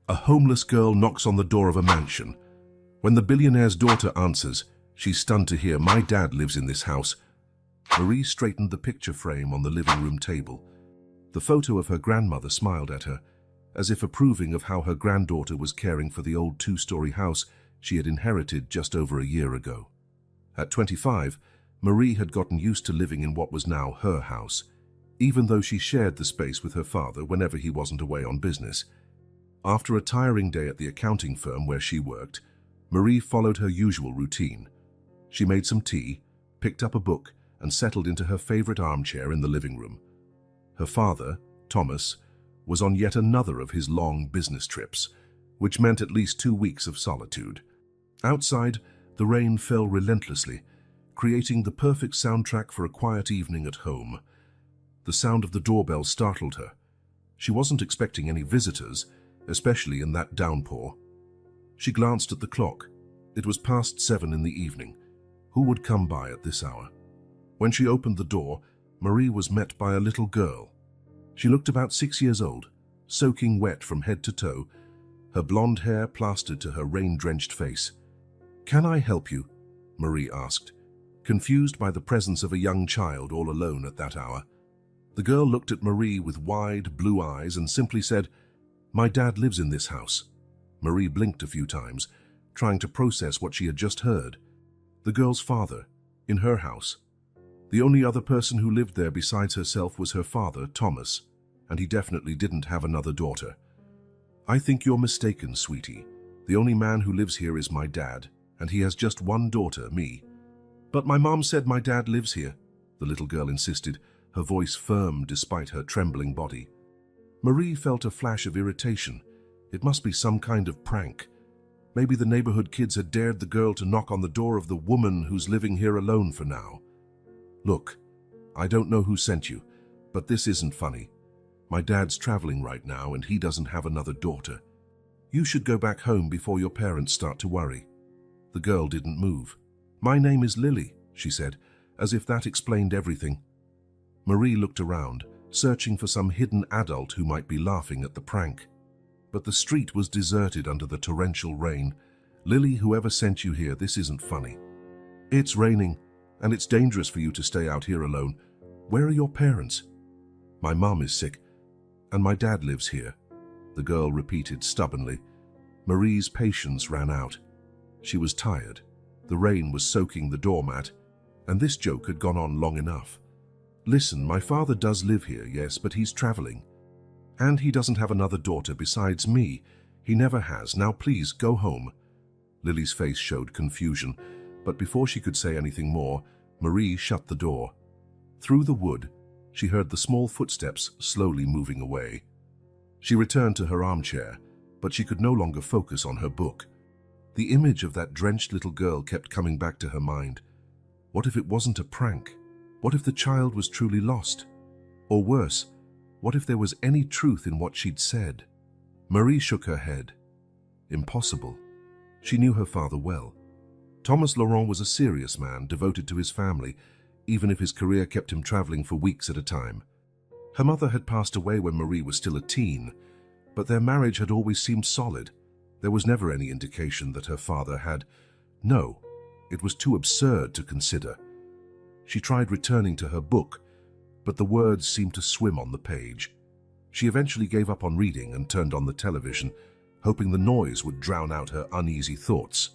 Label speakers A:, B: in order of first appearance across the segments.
A: A homeless girl knocks on the door of a mansion. When the billionaire's daughter answers, she's stunned to hear, "My dad lives in this house." Marie straightened the picture frame on the living room table. The photo of her grandmother smiled at her, as if approving of how her granddaughter was caring for the old two-story house she had inherited just over a year ago. At 25, Marie had gotten used to living in what was now her house, even though she shared the space with her father whenever he wasn't away on business. After a tiring day at the accounting firm where she worked, Marie followed her usual routine. She made some tea, picked up a book, and settled into her favorite armchair in the living room. Her father, Thomas, was on yet another of his long business trips, which meant at least 2 weeks of solitude. Outside, the rain fell relentlessly, creating the perfect soundtrack for a quiet evening at home. The sound of the doorbell startled her. She wasn't expecting any visitors, especially in that downpour. She glanced at the clock. It was past 7 in the evening. Who would come by at this hour? When she opened the door, Marie was met by a little girl. She looked about 6 years old, soaking wet from head to toe, her blonde hair plastered to her rain-drenched face. "Can I help you?" Marie asked, confused by the presence of a young child all alone at that hour. The girl looked at Marie with wide, blue eyes and simply said, "My dad lives in this house." Marie blinked a few times, trying to process what she had just heard. The girl's father, in her house. The only other person who lived there besides herself was her father, Thomas, and he definitely didn't have another daughter. "I think you're mistaken, sweetie. The only man who lives here is my dad, and he has just one daughter, me." "But my mom said my dad lives here," the little girl insisted, her voice firm despite her trembling body. Marie felt a flash of irritation. It must be some kind of prank. Maybe the neighborhood kids had dared the girl to knock on the door of the woman who's living here alone for now. "Look, I don't know who sent you, but this isn't funny. My dad's traveling right now and he doesn't have another daughter. You should go back home before your parents start to worry." The girl didn't move. "My name is Lily," she said, as if that explained everything. Marie looked around, searching for some hidden adult who might be laughing at the prank. But the street was deserted under the torrential rain. "Lily, whoever sent you here, this isn't funny. It's raining, and it's dangerous for you to stay out here alone. Where are your parents?" "My mom is sick, and my dad lives here," the girl repeated stubbornly. Marie's patience ran out. She was tired. The rain was soaking the doormat, and this joke had gone on long enough. "Listen, my father does live here, yes, but he's traveling. And he doesn't have another daughter besides me. He never has. Now please, go home." Lily's face showed confusion, but before she could say anything more, Marie shut the door. Through the wood, she heard the small footsteps slowly moving away. She returned to her armchair, but she could no longer focus on her book. The image of that drenched little girl kept coming back to her mind. What if it wasn't a prank? What if the child was truly lost? Or worse, what if there was any truth in what she'd said? Marie shook her head. Impossible. She knew her father well. Thomas Laurent was a serious man, devoted to his family, even if his career kept him traveling for weeks at a time. Her mother had passed away when Marie was still a teen, but their marriage had always seemed solid. There was never any indication that her father had. No, it was too absurd to consider. She tried returning to her book, but the words seemed to swim on the page. She eventually gave up on reading and turned on the television, hoping the noise would drown out her uneasy thoughts.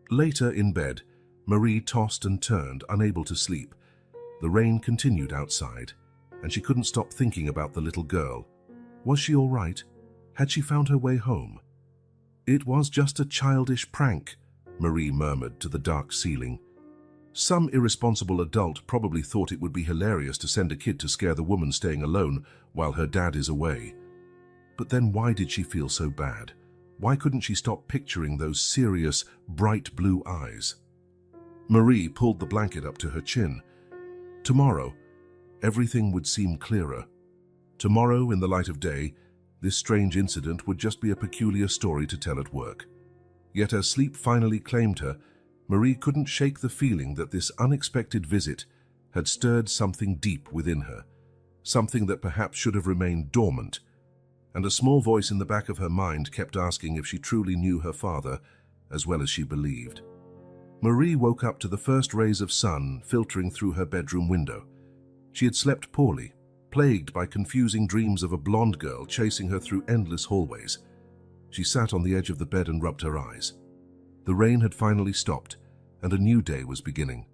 A: Later, in bed, Marie tossed and turned, unable to sleep. The rain continued outside, and she couldn't stop thinking about the little girl. Was she all right? Had she found her way home? "It was just a childish prank," Marie murmured to the dark ceiling. Some irresponsible adult probably thought it would be hilarious to send a kid to scare the woman staying alone while her dad is away. But then why did she feel so bad? Why couldn't she stop picturing those serious, bright blue eyes? Marie pulled the blanket up to her chin. Tomorrow, everything would seem clearer. Tomorrow, in the light of day, this strange incident would just be a peculiar story to tell at work. Yet as sleep finally claimed her, Marie couldn't shake the feeling that this unexpected visit had stirred something deep within her, something that perhaps should have remained dormant. and a small voice in the back of her mind kept asking if she truly knew her father as well as she believed. Marie woke up to the first rays of sun filtering through her bedroom window. She had slept poorly, plagued by confusing dreams of a blonde girl chasing her through endless hallways. She sat on the edge of the bed and rubbed her eyes. The rain had finally stopped, and a new day was beginning.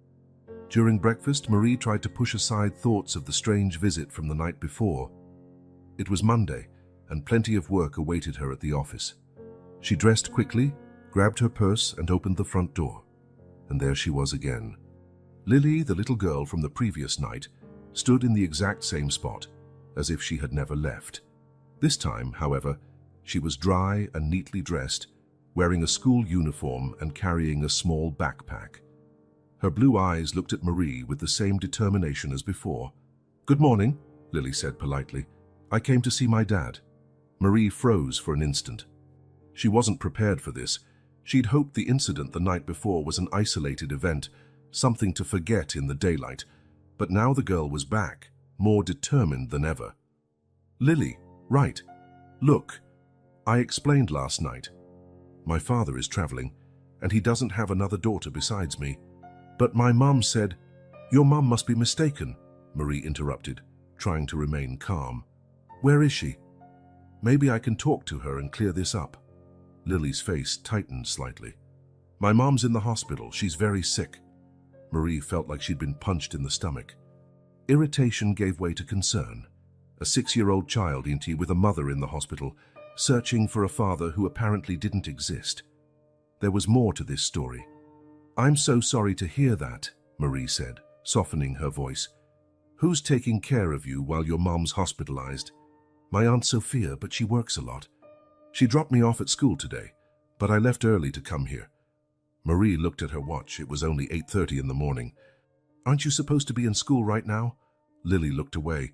A: During breakfast, Marie tried to push aside thoughts of the strange visit from the night before. It was Monday, and plenty of work awaited her at the office. She dressed quickly, grabbed her purse, and opened the front door. And there she was again. Lily, the little girl from the previous night, stood in the exact same spot, as if she had never left. This time, however, she was dry and neatly dressed, wearing a school uniform and carrying a small backpack. Her blue eyes looked at Marie with the same determination as before. "Good morning," Lily said politely. "I came to see my dad." Marie froze for an instant. She wasn't prepared for this. She'd hoped the incident the night before was an isolated event, something to forget in the daylight. But now the girl was back, more determined than ever. "Lily, right. Look, I explained last night. My father is traveling, and he doesn't have another daughter besides me. But my mum said—" "Your mum must be mistaken," Marie interrupted, trying to remain calm. "Where is she? Maybe I can talk to her and clear this up." Lily's face tightened slightly. "My mom's in the hospital. She's very sick." Marie felt like she'd been punched in the stomach. Irritation gave way to concern. A 6-year-old child, with a mother in the hospital, searching for a father who apparently didn't exist. There was more to this story. "I'm so sorry to hear that," Marie said, softening her voice. "Who's taking care of you while your mom's hospitalized?" "My Aunt Sophia, but she works a lot. She dropped me off at school today, but I left early to come here." Marie looked at her watch. It was only 8:30 in the morning. "Aren't you supposed to be in school right now?" Lily looked away.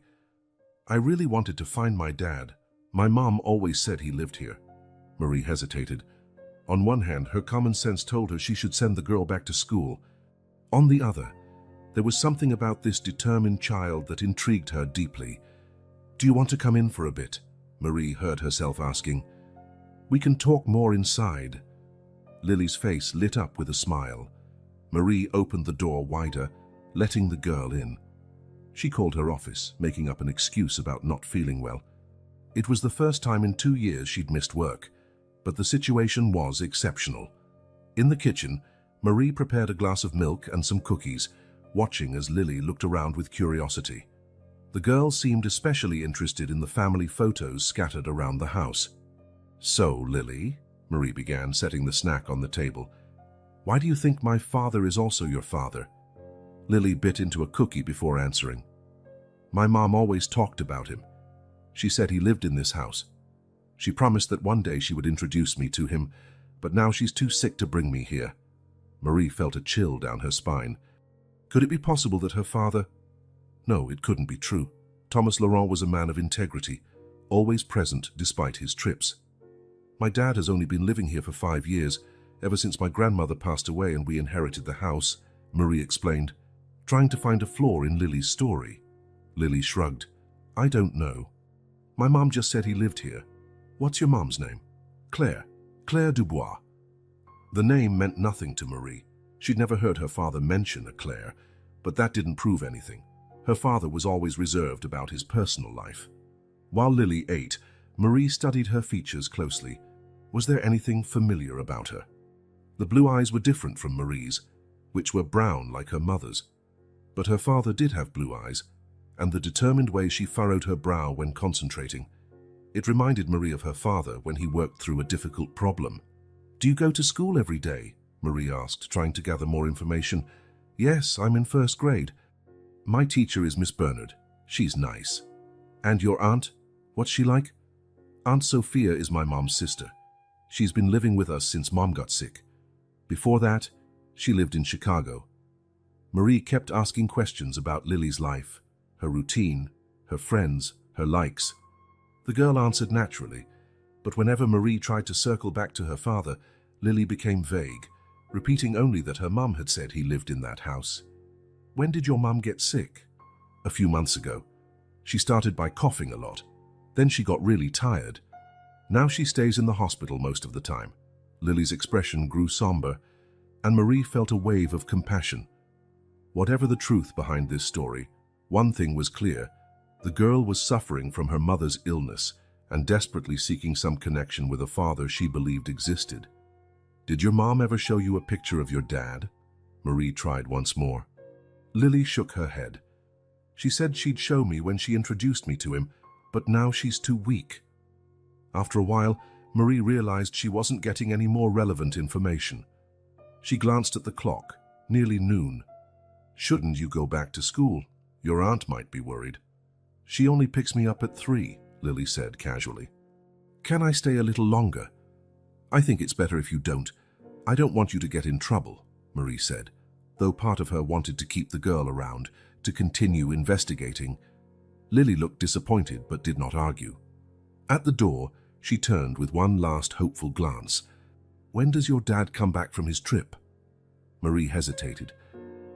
A: "I really wanted to find my dad. My mom always said he lived here." Marie hesitated. On one hand, her common sense told her she should send the girl back to school. On the other, there was something about this determined child that intrigued her deeply. "Do you want to come in for a bit?" Marie heard herself asking. "We can talk more inside." Lily's face lit up with a smile. Marie opened the door wider, letting the girl in. She called her office, making up an excuse about not feeling well. It was the first time in 2 years she'd missed work, but the situation was exceptional. In the kitchen, Marie prepared a glass of milk and some cookies, watching as Lily looked around with curiosity. The girl seemed especially interested in the family photos scattered around the house. "So, Lily," Marie began, setting the snack on the table, "why do you think my father is also your father?" Lily bit into a cookie before answering. "My mom always talked about him. She said he lived in this house. She promised that one day she would introduce me to him, but now she's too sick to bring me here." Marie felt a chill down her spine. Could it be possible that her father— No, it couldn't be true. Thomas Laurent was a man of integrity, always present despite his trips. "My dad has only been living here for 5 years, ever since my grandmother passed away and we inherited the house," Marie explained, trying to find a flaw in Lily's story. Lily shrugged. "I don't know. My mom just said he lived here. What's your mom's name?" "Claire. Claire Dubois." The name meant nothing to Marie. She'd never heard her father mention a Claire, but that didn't prove anything. Her father was always reserved about his personal life. While Lily ate, Marie studied her features closely. Was there anything familiar about her? The blue eyes were different from Marie's, which were brown like her mother's. But her father did have blue eyes, and the determined way she furrowed her brow when concentrating. It reminded Marie of her father when he worked through a difficult problem. "Do you go to school every day?" Marie asked, trying to gather more information. "Yes, I'm in 1st grade. My teacher is Miss Bernard. She's nice." "And your aunt? What's she like?" "Aunt Sophia is my mom's sister. She's been living with us since Mom got sick. Before that, she lived in Chicago." Marie kept asking questions about Lily's life, her routine, her friends, her likes. The girl answered naturally, but whenever Marie tried to circle back to her father, Lily became vague, repeating only that her mum had said he lived in that house. "When did your mum get sick?" "A few months ago. She started by coughing a lot. Then she got really tired. Now she stays in the hospital most of the time. Lily's expression grew somber, and Marie felt a wave of compassion. Whatever the truth behind this story, one thing was clear. The girl was suffering from her mother's illness and desperately seeking some connection with a father she believed existed. "Did your mom ever show you a picture of your dad?" Marie tried once more. Lily shook her head. "She said she'd show me when she introduced me to him, but now she's too weak." After a while, Marie realized she wasn't getting any more relevant information. She glanced at the clock, nearly noon. "Shouldn't you go back to school? Your aunt might be worried." "She only picks me up at 3, Lily said casually. "Can I stay a little longer?" "I think it's better if you don't. I don't want you to get in trouble," Marie said, though part of her wanted to keep the girl around, to continue investigating. Lily looked disappointed but did not argue. At the door, she turned with one last hopeful glance. "When does your dad come back from his trip?" Marie hesitated.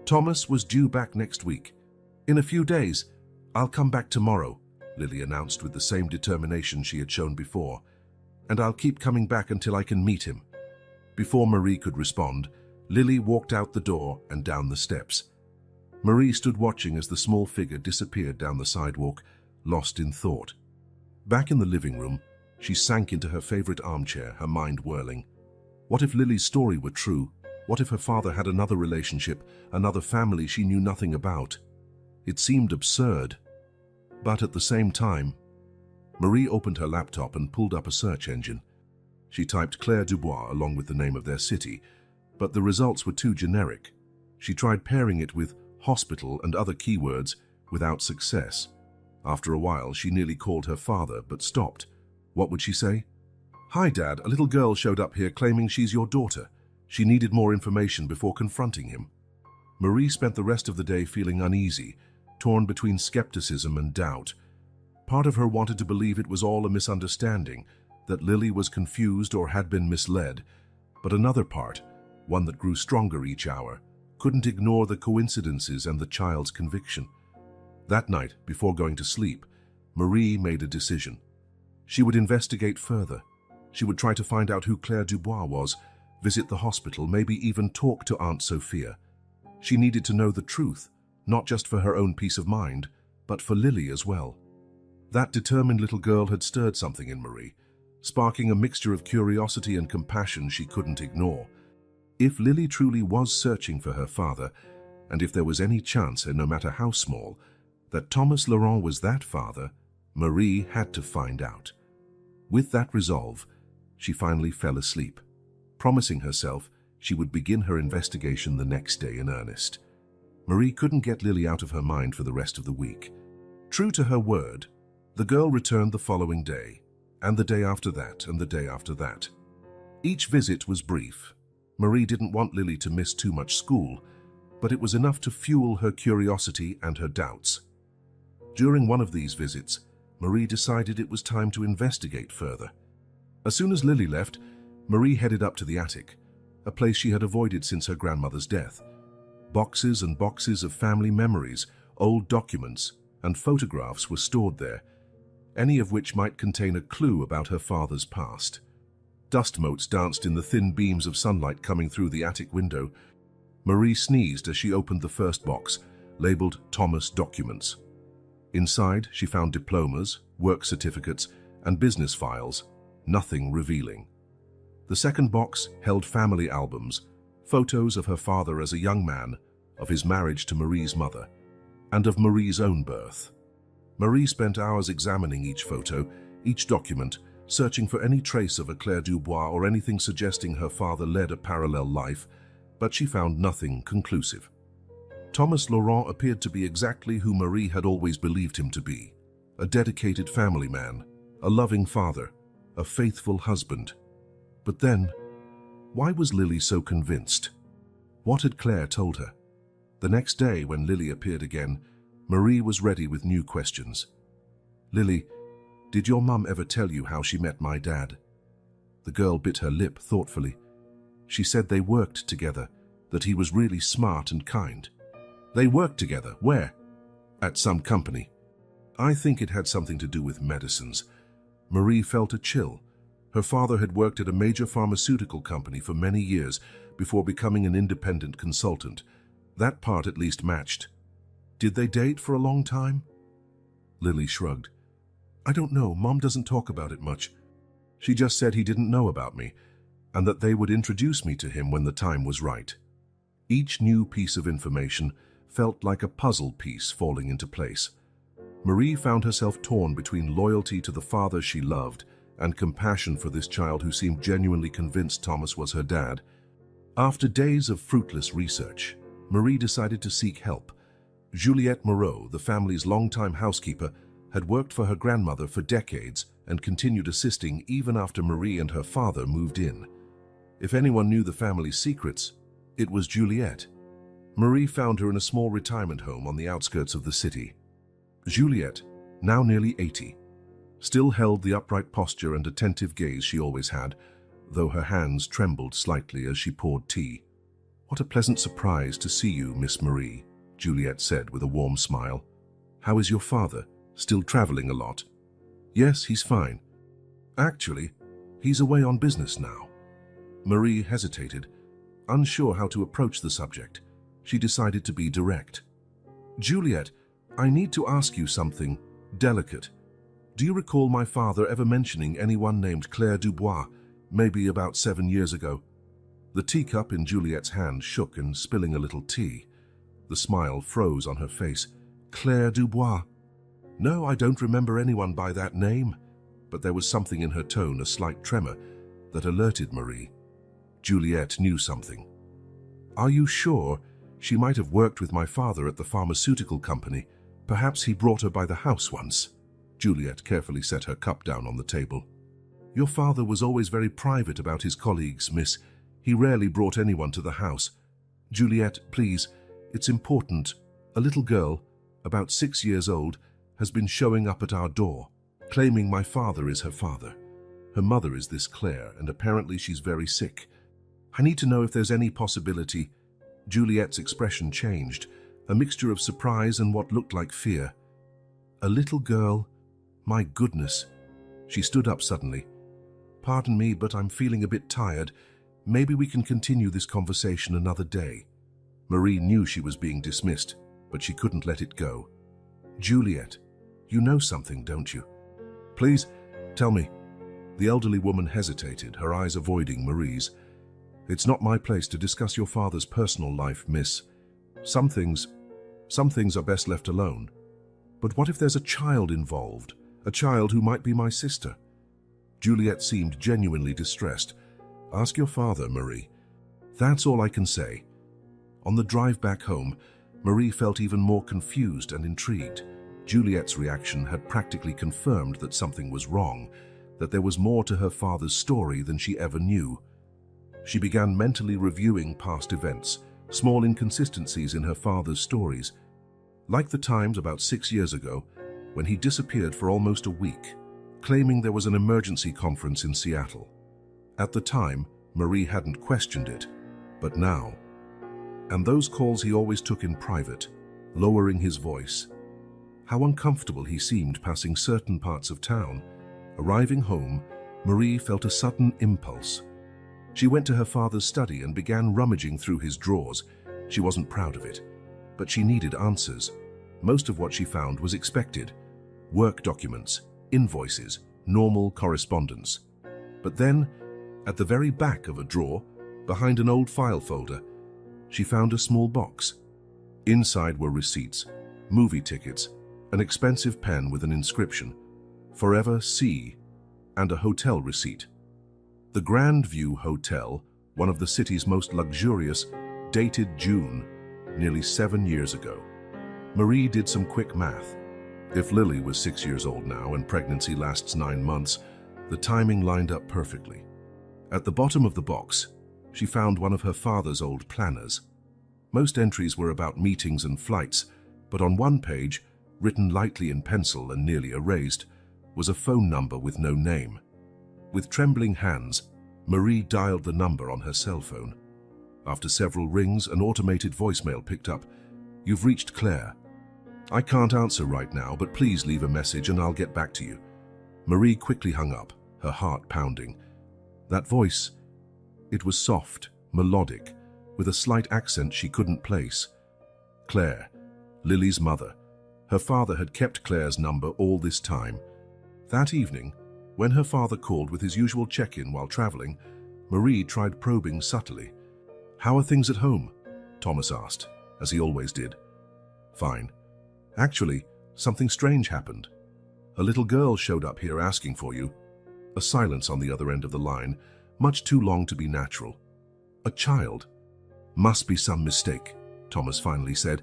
A: "Thomas was due back next week. In a few days. I'll come back tomorrow," Lily announced with the same determination she had shown before. "And I'll keep coming back until I can meet him." Before Marie could respond, Lily walked out the door and down the steps. Marie stood watching as the small figure disappeared down the sidewalk, lost in thought. Back in the living room, she sank into her favorite armchair, her mind whirling. What if Lily's story were true? What if her father had another relationship, another family she knew nothing about? It seemed absurd. But at the same time, Marie opened her laptop and pulled up a search engine. She typed Claire Dubois along with the name of their city, but the results were too generic. She tried pairing it with hospital and other keywords without success. After a while, she nearly called her father, but stopped. What would she say? "Hi, Dad, a little girl showed up here claiming she's your daughter. She needed more information before confronting him." Marie spent the rest of the day feeling uneasy, torn between skepticism and doubt. Part of her wanted to believe it was all a misunderstanding, that Lily was confused or had been misled, but another part, one that grew stronger each hour, couldn't ignore the coincidences and the child's conviction. That night, before going to sleep, Marie made a decision. She would investigate further. She would try to find out who Claire Dubois was, visit the hospital, maybe even talk to Aunt Sophia. She needed to know the truth, not just for her own peace of mind, but for Lily as well. That determined little girl had stirred something in Marie, sparking a mixture of curiosity and compassion she couldn't ignore. If Lily truly was searching for her father, and if there was any chance, and no matter how small, that Thomas Laurent was that father, Marie had to find out. With that resolve, she finally fell asleep, promising herself she would begin her investigation the next day in earnest. Marie couldn't get Lily out of her mind for the rest of the week. True to her word, the girl returned the following day, and the day after that, and the day after that. Each visit was brief. Marie didn't want Lily to miss too much school, but it was enough to fuel her curiosity and her doubts. During one of these visits, Marie decided it was time to investigate further. As soon as Lily left, Marie headed up to the attic, a place she had avoided since her grandmother's death. Boxes and boxes of family memories, old documents, and photographs were stored there, any of which might contain a clue about her father's past. Dust motes danced in the thin beams of sunlight coming through the attic window. Marie sneezed as she opened the first box, labeled Thomas Documents. Inside, she found diplomas, work certificates, and business files, nothing revealing. The second box held family albums, photos of her father as a young man, of his marriage to Marie's mother, and of Marie's own birth. Marie spent hours examining each photo, each document, searching for any trace of a Claire Dubois or anything suggesting her father led a parallel life, but she found nothing conclusive. Thomas Laurent appeared to be exactly who Marie had always believed him to be, a dedicated family man, a loving father, a faithful husband. But then, why was Lily so convinced? What had Claire told her? The next day, when Lily appeared again, Marie was ready with new questions. "Lily, did your mum ever tell you how she met my dad?" The girl bit her lip thoughtfully. "She said they worked together, that he was really smart and kind." "They worked together? Where?" "At some company." I think it had something to do with medicines. Marie felt a chill. Her father had worked at a major pharmaceutical company for many years before becoming an independent consultant. That part at least matched. Did they date for a long time? Lily shrugged. I don't know. Mom doesn't talk about it much. She just said he didn't know about me, and that they would introduce me to him when the time was right. Each new piece of information felt like a puzzle piece falling into place. Marie found herself torn between loyalty to the father she loved and compassion for this child who seemed genuinely convinced Thomas was her dad. After days of fruitless research, Marie decided to seek help. Juliette Moreau, the family's longtime housekeeper, had worked for her grandmother for decades and continued assisting even after Marie and her father moved in. If anyone knew the family's secrets, it was Juliette. Marie found her in a small retirement home on the outskirts of the city. Juliette, now nearly 80, still held the upright posture and attentive gaze she always had, though her hands trembled slightly as she poured tea. What a pleasant surprise to see you, Miss Marie, Juliette said with a warm smile. How is your father? Still traveling a lot? Yes, he's fine. Actually, he's away on business now. Marie hesitated, unsure how to approach the subject. She decided to be direct. Juliette, I need to ask you something delicate. Do you recall my father ever mentioning anyone named Claire Dubois, maybe about 7 years ago? The teacup in Juliette's hand shook and spilling a little tea. The smile froze on her face. Claire Dubois. No, I don't remember anyone by that name. But there was something in her tone, a slight tremor, that alerted Marie. Juliette knew something. Are you sure? She might have worked with my father at the pharmaceutical company. Perhaps he brought her by the house once. Juliette carefully set her cup down on the table. Your father was always very private about his colleagues, miss. He rarely brought anyone to the house. Juliette, please, it's important. A little girl, about 6 years old, has been showing up at our door, claiming my father is her father. Her mother is this Claire, and apparently she's very sick. I need to know if there's any possibility. Juliette's expression changed, a mixture of surprise and what looked like fear. A little girl? My goodness. She stood up suddenly. Pardon me, but I'm feeling a bit tired. Maybe we can continue this conversation another day. Marie knew she was being dismissed, but she couldn't let it go. Juliette, you know something, don't you? Please, tell me. The elderly woman hesitated, her eyes avoiding Marie's. It's not my place to discuss your father's personal life, miss. Some things are best left alone. But what if there's a child involved? A child who might be my sister? Juliette seemed genuinely distressed. Ask your father, Marie. That's all I can say. On the drive back home, Marie felt even more confused and intrigued. Juliette's reaction had practically confirmed that something was wrong, that there was more to her father's story than she ever knew. She began mentally reviewing past events, small inconsistencies in her father's stories, like the times about 6 years ago when he disappeared for almost a week, claiming there was an emergency conference in Seattle. At the time, Marie hadn't questioned it, but now. And those calls he always took in private, lowering his voice. How uncomfortable he seemed passing certain parts of town. Arriving home, Marie felt a sudden impulse. She went to her father's study and began rummaging through his drawers. She wasn't proud of it, but she needed answers. Most of what she found was expected. Work documents, invoices, normal correspondence. But then, at the very back of a drawer, behind an old file folder, she found a small box. Inside were receipts, movie tickets, an expensive pen with an inscription, Forever C, and a hotel receipt. The Grand View Hotel, one of the city's most luxurious, dated June, nearly 7 years ago. Marie did some quick math. If Lily was 6 years old now and pregnancy lasts 9 months, the timing lined up perfectly. At the bottom of the box, she found one of her father's old planners. Most entries were about meetings and flights, but on one page, written lightly in pencil and nearly erased, was a phone number with no name. With trembling hands, Marie dialed the number on her cell phone. After several rings, an automated voicemail picked up. You've reached Claire. I can't answer right now, but please leave a message and I'll get back to you. Marie quickly hung up, her heart pounding. That voice, it was soft, melodic, with a slight accent she couldn't place. Claire, Lily's mother. Her father had kept Claire's number all this time. That evening, when her father called with his usual check-in while traveling, Marie tried probing subtly. "How are things at home?" Thomas asked, as he always did. "Fine. Actually, something strange happened. A little girl showed up here asking for you." A silence on the other end of the line, much too long to be natural. "A child? Must be some mistake," Thomas finally said,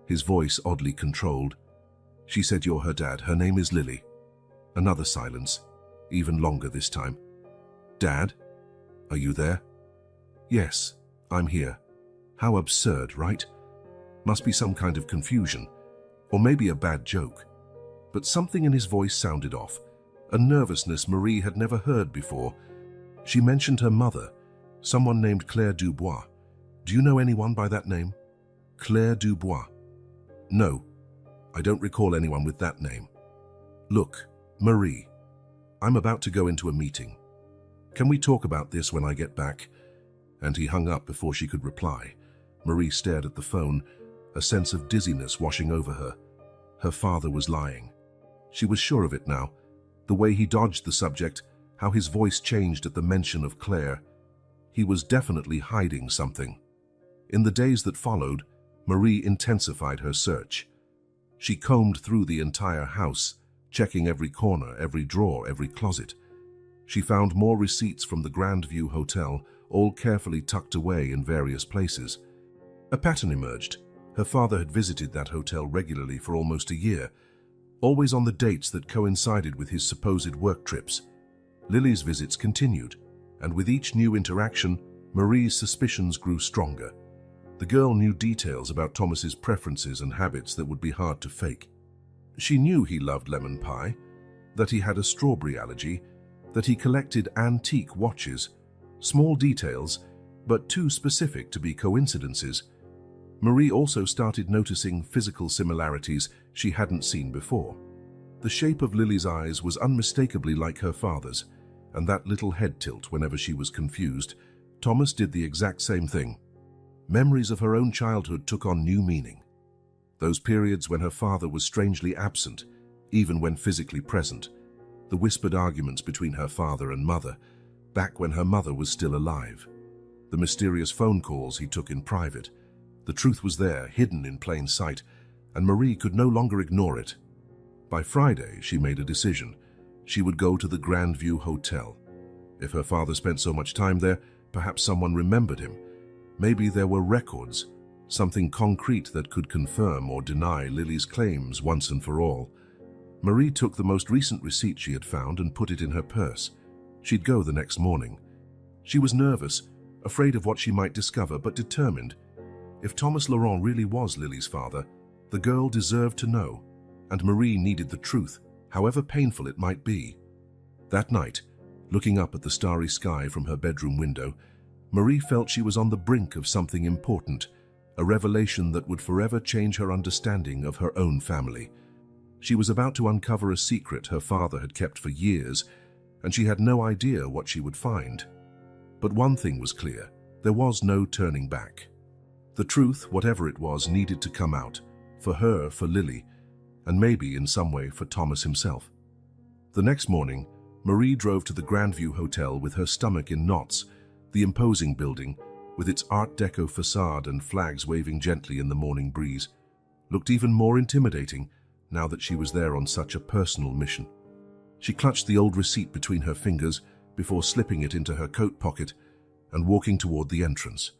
A: his voice oddly controlled. "She said you're her dad. Her name is Lily." Another silence, even longer this time. "Dad? Are you there?" "Yes, I'm here." How absurd, right? Must be some kind of confusion, or maybe a bad joke. But something in his voice sounded off, a nervousness Marie had never heard before. She mentioned her mother, someone named Claire Dubois. "Do you know anyone by that name?" "Claire Dubois?" "No, I don't recall anyone with that name." "Look, Marie, I'm about to go into a meeting. Can we talk about this when I get back?" And he hung up before she could reply. Marie stared at the phone, a sense of dizziness washing over her. Her father was lying. She was sure of it now. The way he dodged the subject, how his voice changed at the mention of Claire. He was definitely hiding something. In the days that followed, Marie intensified her search. She combed through the entire house, checking every corner, every drawer, every closet. She found more receipts from the Grandview Hotel, all carefully tucked away in various places. A pattern emerged. Her father had visited that hotel regularly for almost a year, always on the dates that coincided with his supposed work trips. Lily's visits continued, and with each new interaction, Marie's suspicions grew stronger. The girl knew details about Thomas's preferences and habits that would be hard to fake. She knew he loved lemon pie, that he had a strawberry allergy, that he collected antique watches, small details, but too specific to be coincidences. Marie also started noticing physical similarities she hadn't seen before. The shape of Lily's eyes was unmistakably like her father's, and that little head tilt whenever she was confused. Thomas did the exact same thing. Memories of her own childhood took on new meaning. Those periods when her father was strangely absent, even when physically present. The whispered arguments between her father and mother, back when her mother was still alive. The mysterious phone calls he took in private. The truth was there, hidden in plain sight, and Marie could no longer ignore it. By Friday, she made a decision. She would go to the Grandview Hotel. If her father spent so much time there, perhaps someone remembered him. Maybe there were records, something concrete that could confirm or deny Lily's claims once and for all. Marie took the most recent receipt she had found and put it in her purse. She'd go the next morning. She was nervous, afraid of what she might discover, but determined. If Thomas Laurent really was Lily's father, the girl deserved to know, and Marie needed the truth, however painful it might be. That night, looking up at the starry sky from her bedroom window, Marie felt she was on the brink of something important, a revelation that would forever change her understanding of her own family. She was about to uncover a secret her father had kept for years, and she had no idea what she would find. But one thing was clear: there was no turning back. The truth, whatever it was, needed to come out, for her, for Lily, and maybe in some way for Thomas himself. The next morning, Marie drove to the Grandview Hotel with her stomach in knots. The imposing building, with its Art Deco facade and flags waving gently in the morning breeze, looked even more intimidating now that she was there on such a personal mission. She clutched the old receipt between her fingers before slipping it into her coat pocket and walking toward the entrance.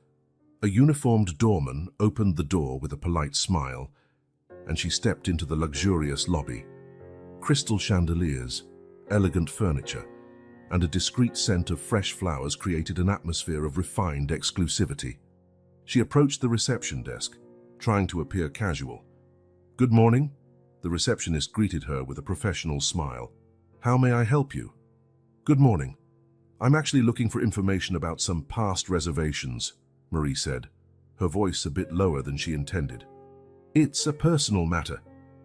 A: A uniformed doorman opened the door with a polite smile, and she stepped into the luxurious lobby. Crystal chandeliers, elegant furniture, and a discreet scent of fresh flowers created an atmosphere of refined exclusivity. She approached the reception desk, trying to appear casual. "Good morning." The receptionist greeted her with a professional smile. "How may I help you?" "Good morning. I'm actually looking for information about some past reservations," Marie said, her voice a bit lower than she intended. "It's a personal matter.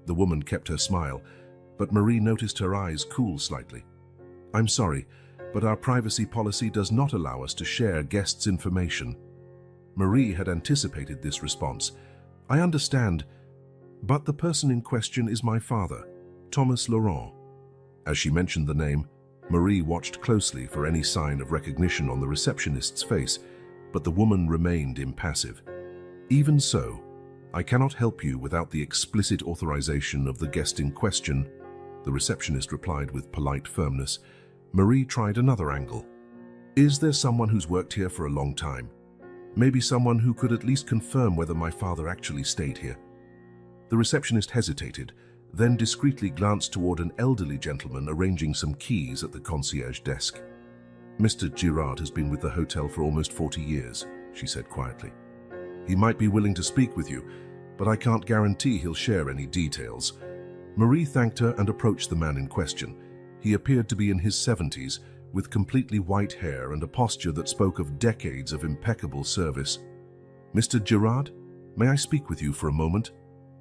A: The woman kept her smile, but Marie noticed her eyes cool slightly. "I'm sorry, but our privacy policy does not allow us to share guests' information." Marie had anticipated this response. "I understand, but the person in question is my father, Thomas Laurent." As she mentioned the name, Marie watched closely for any sign of recognition on the receptionist's face, but the woman remained impassive. "Even so, I cannot help you without the explicit authorization of the guest in question," the receptionist replied with polite firmness. Marie tried another angle. "Is there someone who's worked here for a long time? Maybe someone who could at least confirm whether my father actually stayed here?" The receptionist hesitated, then discreetly glanced toward an elderly gentleman arranging some keys at the concierge desk. "Mr. Girard has been with the hotel for almost 40 years, she said quietly. "He might be willing to speak with you, but I can't guarantee he'll share any details." Marie thanked her and approached the man in question. He appeared to be in his 70s, with completely white hair and a posture that spoke of decades of impeccable service. "Mr. Girard, may I speak with you for a moment?"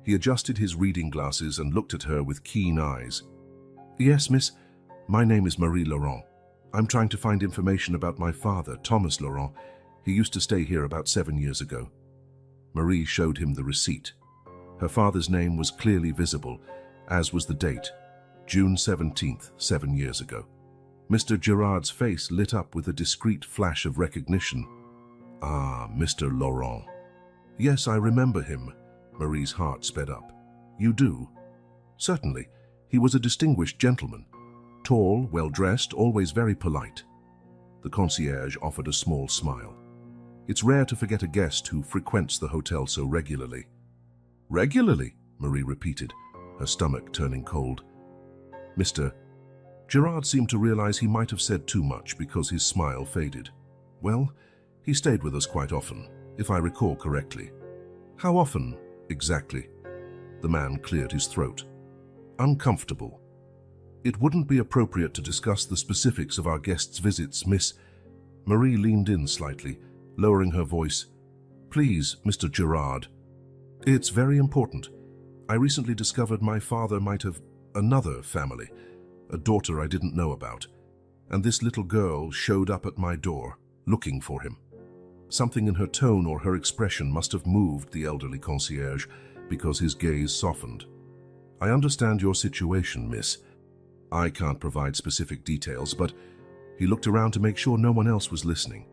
A: He adjusted his reading glasses and looked at her with keen eyes. "Yes, miss. My name is Marie Laurent. I'm trying to find information about my father, Thomas Laurent. He used to stay here about 7 years ago." Marie showed him the receipt. Her father's name was clearly visible, as was the date, June 17th, 7 years ago. Mr. Girard's face lit up with a discreet flash of recognition. "Ah, Mr. Laurent. Yes, I remember him." Marie's heart sped up. "You do?" "Certainly. He was a distinguished gentleman. Tall, well-dressed, always very polite." The concierge offered a small smile. "It's rare to forget a guest who frequents the hotel so regularly." "Regularly?" Marie repeated, her stomach turning cold. "Mr. Girard seemed to realize he might have said too much because his smile faded. Well, he stayed with us quite often, if I recall correctly." "How often, exactly?" The man cleared his throat. "Uncomfortable. It wouldn't be appropriate to discuss the specifics of our guests' visits, miss." Marie leaned in slightly, lowering her voice. "Please, Mr. Girard. It's very important. I recently discovered my father might have another family, a daughter I didn't know about, and this little girl showed up at my door, looking for him." Something in her tone or her expression must have moved the elderly concierge, because his gaze softened. "I understand your situation, miss. I can't provide specific details, but..." He looked around to make sure no one else was listening.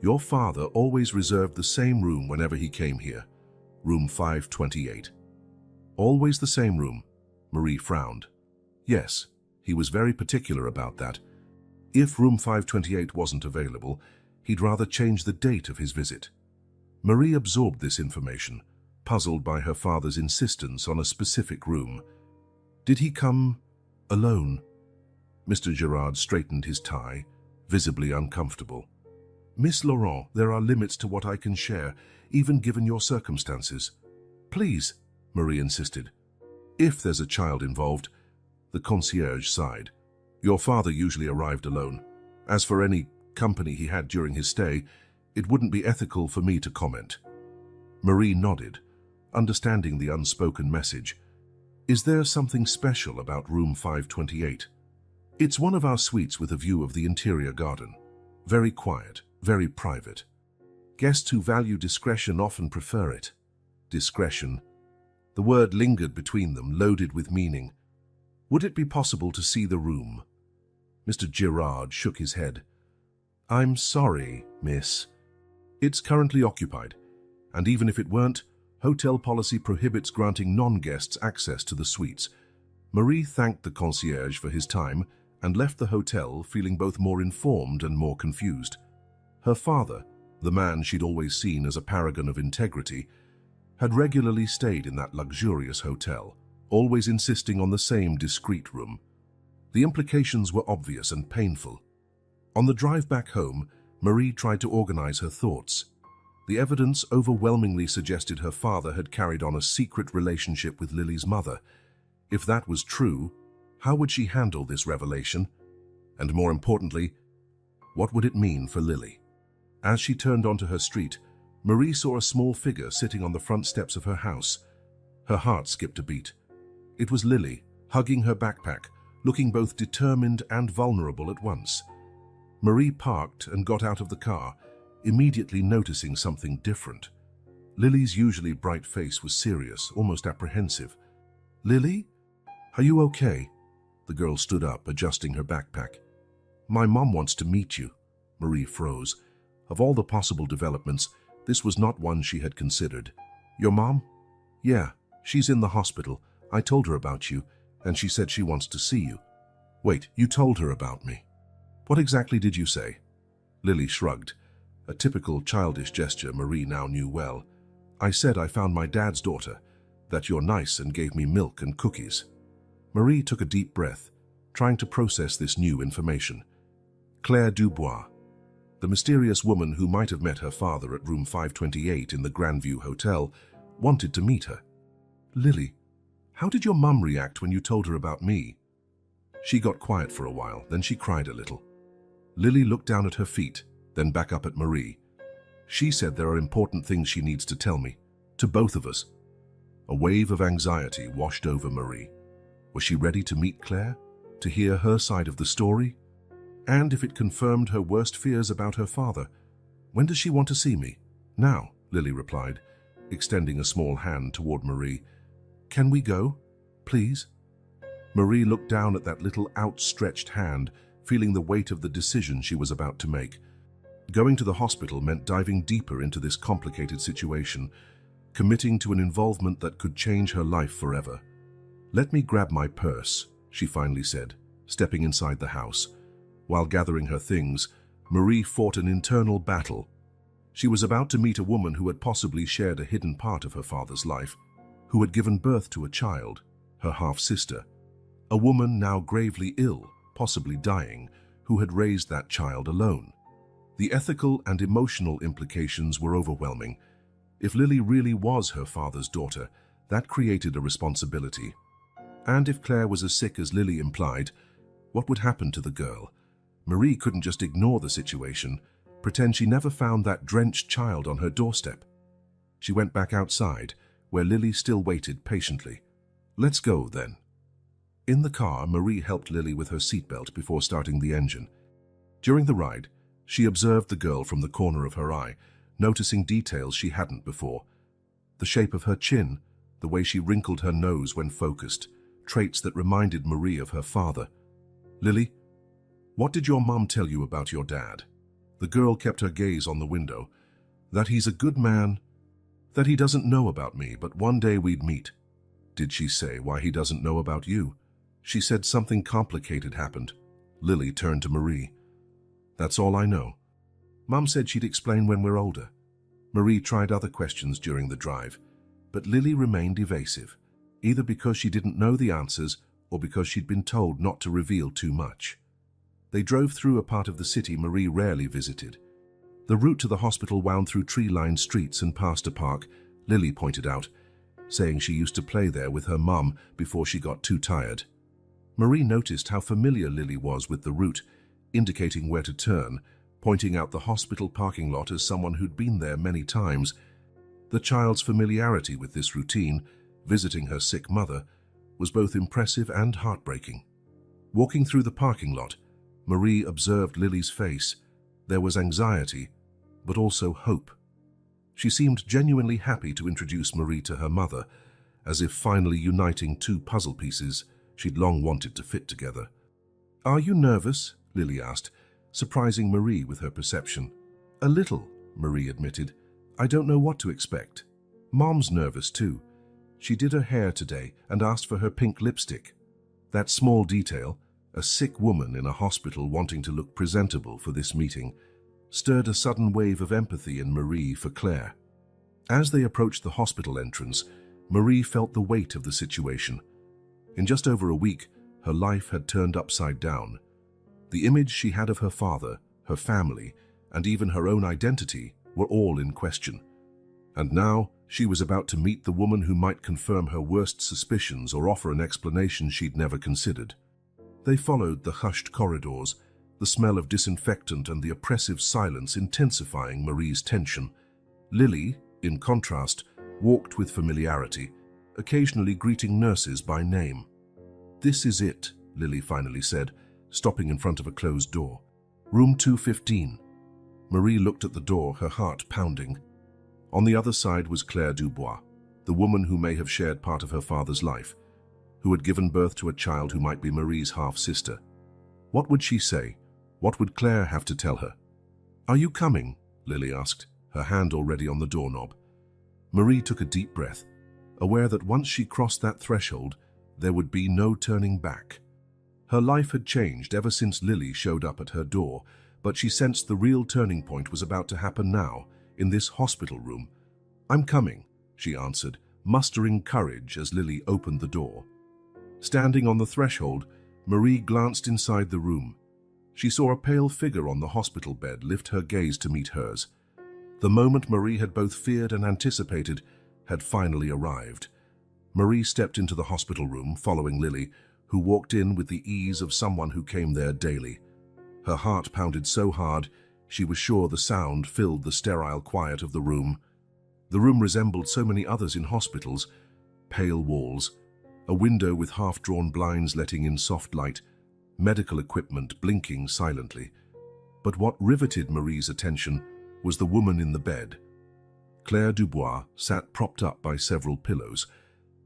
A: "Your father always reserved the same room whenever he came here, room 528. "Always the same room?" Marie frowned. "Yes, he was very particular about that. If room 528 wasn't available, he'd rather change the date of his visit." Marie absorbed this information, puzzled by her father's insistence on a specific room. "Did he come alone?" Mr. Girard straightened his tie, visibly uncomfortable. "Miss Laurent, there are limits to what I can share, even given your circumstances." "Please," Marie insisted. "If there's a child involved..." The concierge sighed. "Your father usually arrived alone. As for any company he had during his stay, it wouldn't be ethical for me to comment." Marie nodded, understanding the unspoken message. "Is there something special about room 528? "It's one of our suites with a view of the interior garden. Very quiet, very private. Guests who value discretion often prefer it." Discretion. The word lingered between them, loaded with meaning. "Would it be possible to see the room?" Mr. Girard shook his head. "I'm sorry, miss. It's currently occupied, and even if it weren't, hotel policy prohibits granting non-guests access to the suites." Marie thanked the concierge for his time and left the hotel feeling both more informed and more confused. Her father, the man she'd always seen as a paragon of integrity, had regularly stayed in that luxurious hotel, always insisting on the same discreet room. The implications were obvious and painful. On the drive back home, Marie tried to organize her thoughts. The evidence overwhelmingly suggested her father had carried on a secret relationship with Lily's mother. If that was true, how would she handle this revelation? And more importantly, what would it mean for Lily? As she turned onto her street, Marie saw a small figure sitting on the front steps of her house. Her heart skipped a beat. It was Lily, hugging her backpack, looking both determined and vulnerable at once. Marie parked and got out of the car, immediately noticing something different. Lily's usually bright face was serious, almost apprehensive. "Lily? Are you okay?" The girl stood up, adjusting her backpack. "My mom wants to meet you." Marie froze. Of all the possible developments, this was not one she had considered. "Your mom?" "Yeah, she's in the hospital. I told her about you, and she said she wants to see you." "Wait, you told her about me? What exactly did you say?" Lily shrugged, a typical childish gesture Marie now knew well. "I said I found my dad's daughter, that you're nice and gave me milk and cookies." Marie took a deep breath, trying to process this new information. Claire Dubois, the mysterious woman who might have met her father at room 528 in the Grandview Hotel, wanted to meet her. "Lily, how did your mum react when you told her about me?" She got quiet for a while, then she cried a little. Lily looked down at her feet, then back up at Marie. "She said there are important things she needs to tell me, to both of us." A wave of anxiety washed over Marie. Was she ready to meet Claire, to hear her side of the story? And if it confirmed her worst fears about her father? "When does she want to see me?" "Now," Lily replied, extending a small hand toward Marie. "Can we go? Please?" Marie looked down at that little outstretched hand, feeling the weight of the decision she was about to make. Going to the hospital meant diving deeper into this complicated situation, committing to an involvement that could change her life forever. "Let me grab my purse," she finally said, stepping inside the house. While gathering her things, Marie fought an internal battle. She was about to meet a woman who had possibly shared a hidden part of her father's life, who had given birth to a child, her half-sister. A woman now gravely ill, possibly dying, who had raised that child alone. The ethical and emotional implications were overwhelming. If Lily really was her father's daughter, that created a responsibility. And if Claire was as sick as Lily implied, what would happen to the girl? Marie couldn't just ignore the situation, pretend she never found that drenched child on her doorstep. She went back outside, where Lily still waited patiently. "Let's go, then." In the car, Marie helped Lily with her seatbelt before starting the engine. During the ride, she observed the girl from the corner of her eye, noticing details she hadn't before. The shape of her chin, the way she wrinkled her nose when focused, traits that reminded Marie of her father. "Lily, what did your mom tell you about your dad?" The girl kept her gaze on the window. "That he's a good man, that he doesn't know about me, but one day we'd meet." "Did she say why he doesn't know about you?" "She said something complicated happened." Lily turned to Marie. "That's all I know. Mom said she'd explain when we're older." Marie tried other questions during the drive, but Lily remained evasive, either because she didn't know the answers or because she'd been told not to reveal too much. They drove through a part of the city Marie rarely visited. The route to the hospital wound through tree-lined streets and past a park, Lily pointed out, saying she used to play there with her mum before she got too tired. Marie noticed how familiar Lily was with the route, indicating where to turn, pointing out the hospital parking lot as someone who'd been there many times. The child's familiarity with this routine, visiting her sick mother, was both impressive and heartbreaking. Walking through the parking lot, Marie observed Lily's face. There was anxiety, but also hope. She seemed genuinely happy to introduce Marie to her mother, as if finally uniting two puzzle pieces she'd long wanted to fit together. "Are you nervous?" Lily asked, surprising Marie with her perception. "A little," Marie admitted. "I don't know what to expect. Mom's nervous too. She did her hair today and asked for her pink lipstick." That small detail, a sick woman in a hospital wanting to look presentable for this meeting, stirred a sudden wave of empathy in Marie for Claire. As they approached the hospital entrance, Marie felt the weight of the situation. In just over a week, her life had turned upside down. The image she had of her father, her family, and even her own identity were all in question. And now she was about to meet the woman who might confirm her worst suspicions or offer an explanation she'd never considered. They followed the hushed corridors, the smell of disinfectant and the oppressive silence intensifying Marie's tension. Lily, in contrast, walked with familiarity, occasionally greeting nurses by name. "This is it," Lily finally said, stopping in front of a closed door. "Room 215. Marie looked at the door, her heart pounding. On the other side was Claire Dubois, the woman who may have shared part of her father's life, who had given birth to a child who might be Marie's half-sister. What would she say? What would Claire have to tell her? "Are you coming?" Lily asked, her hand already on the doorknob. Marie took a deep breath, aware that once she crossed that threshold, there would be no turning back. Her life had changed ever since Lily showed up at her door, but she sensed the real turning point was about to happen now, in this hospital room. "I'm coming," she answered, mustering courage as Lily opened the door. Standing on the threshold, Marie glanced inside the room. She saw a pale figure on the hospital bed lift her gaze to meet hers. The moment Marie had both feared and anticipated had finally arrived. Marie stepped into the hospital room, following Lily, who walked in with the ease of someone who came there daily. Her heart pounded so hard, she was sure the sound filled the sterile quiet of the room. The room resembled so many others in hospitals: pale walls, a window with half-drawn blinds letting in soft light, medical equipment blinking silently. But what riveted Marie's attention was the woman in the bed. Claire Dubois sat propped up by several pillows.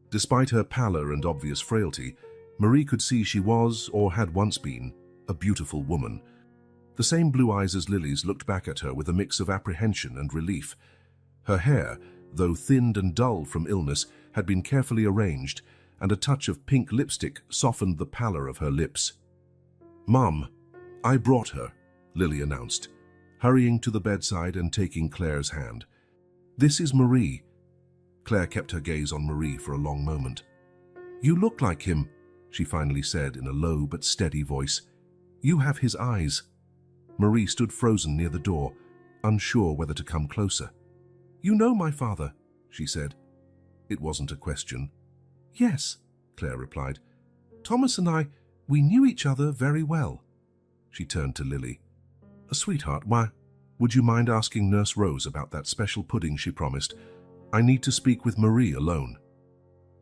A: Despite her pallor and obvious frailty, Marie could see she was, or had once been, a beautiful woman. The same blue eyes as Lily's looked back at her with a mix of apprehension and relief. Her hair, though thinned and dull from illness, had been carefully arranged, and a touch of pink lipstick softened the pallor of her lips. "Mum, I brought her," Lily announced, hurrying to the bedside and taking Claire's hand. "This is Marie." Claire kept her gaze on Marie for a long moment. "You look like him," she finally said in a low but steady voice. "You have his eyes." Marie stood frozen near the door, unsure whether to come closer. "You know my father," she said. It wasn't a question. "Yes," Claire replied. "Thomas and I, we knew each other very well." She turned to Lily. "Sweetheart, why, would you mind asking Nurse Rose about that special pudding she promised? I need to speak with Marie alone."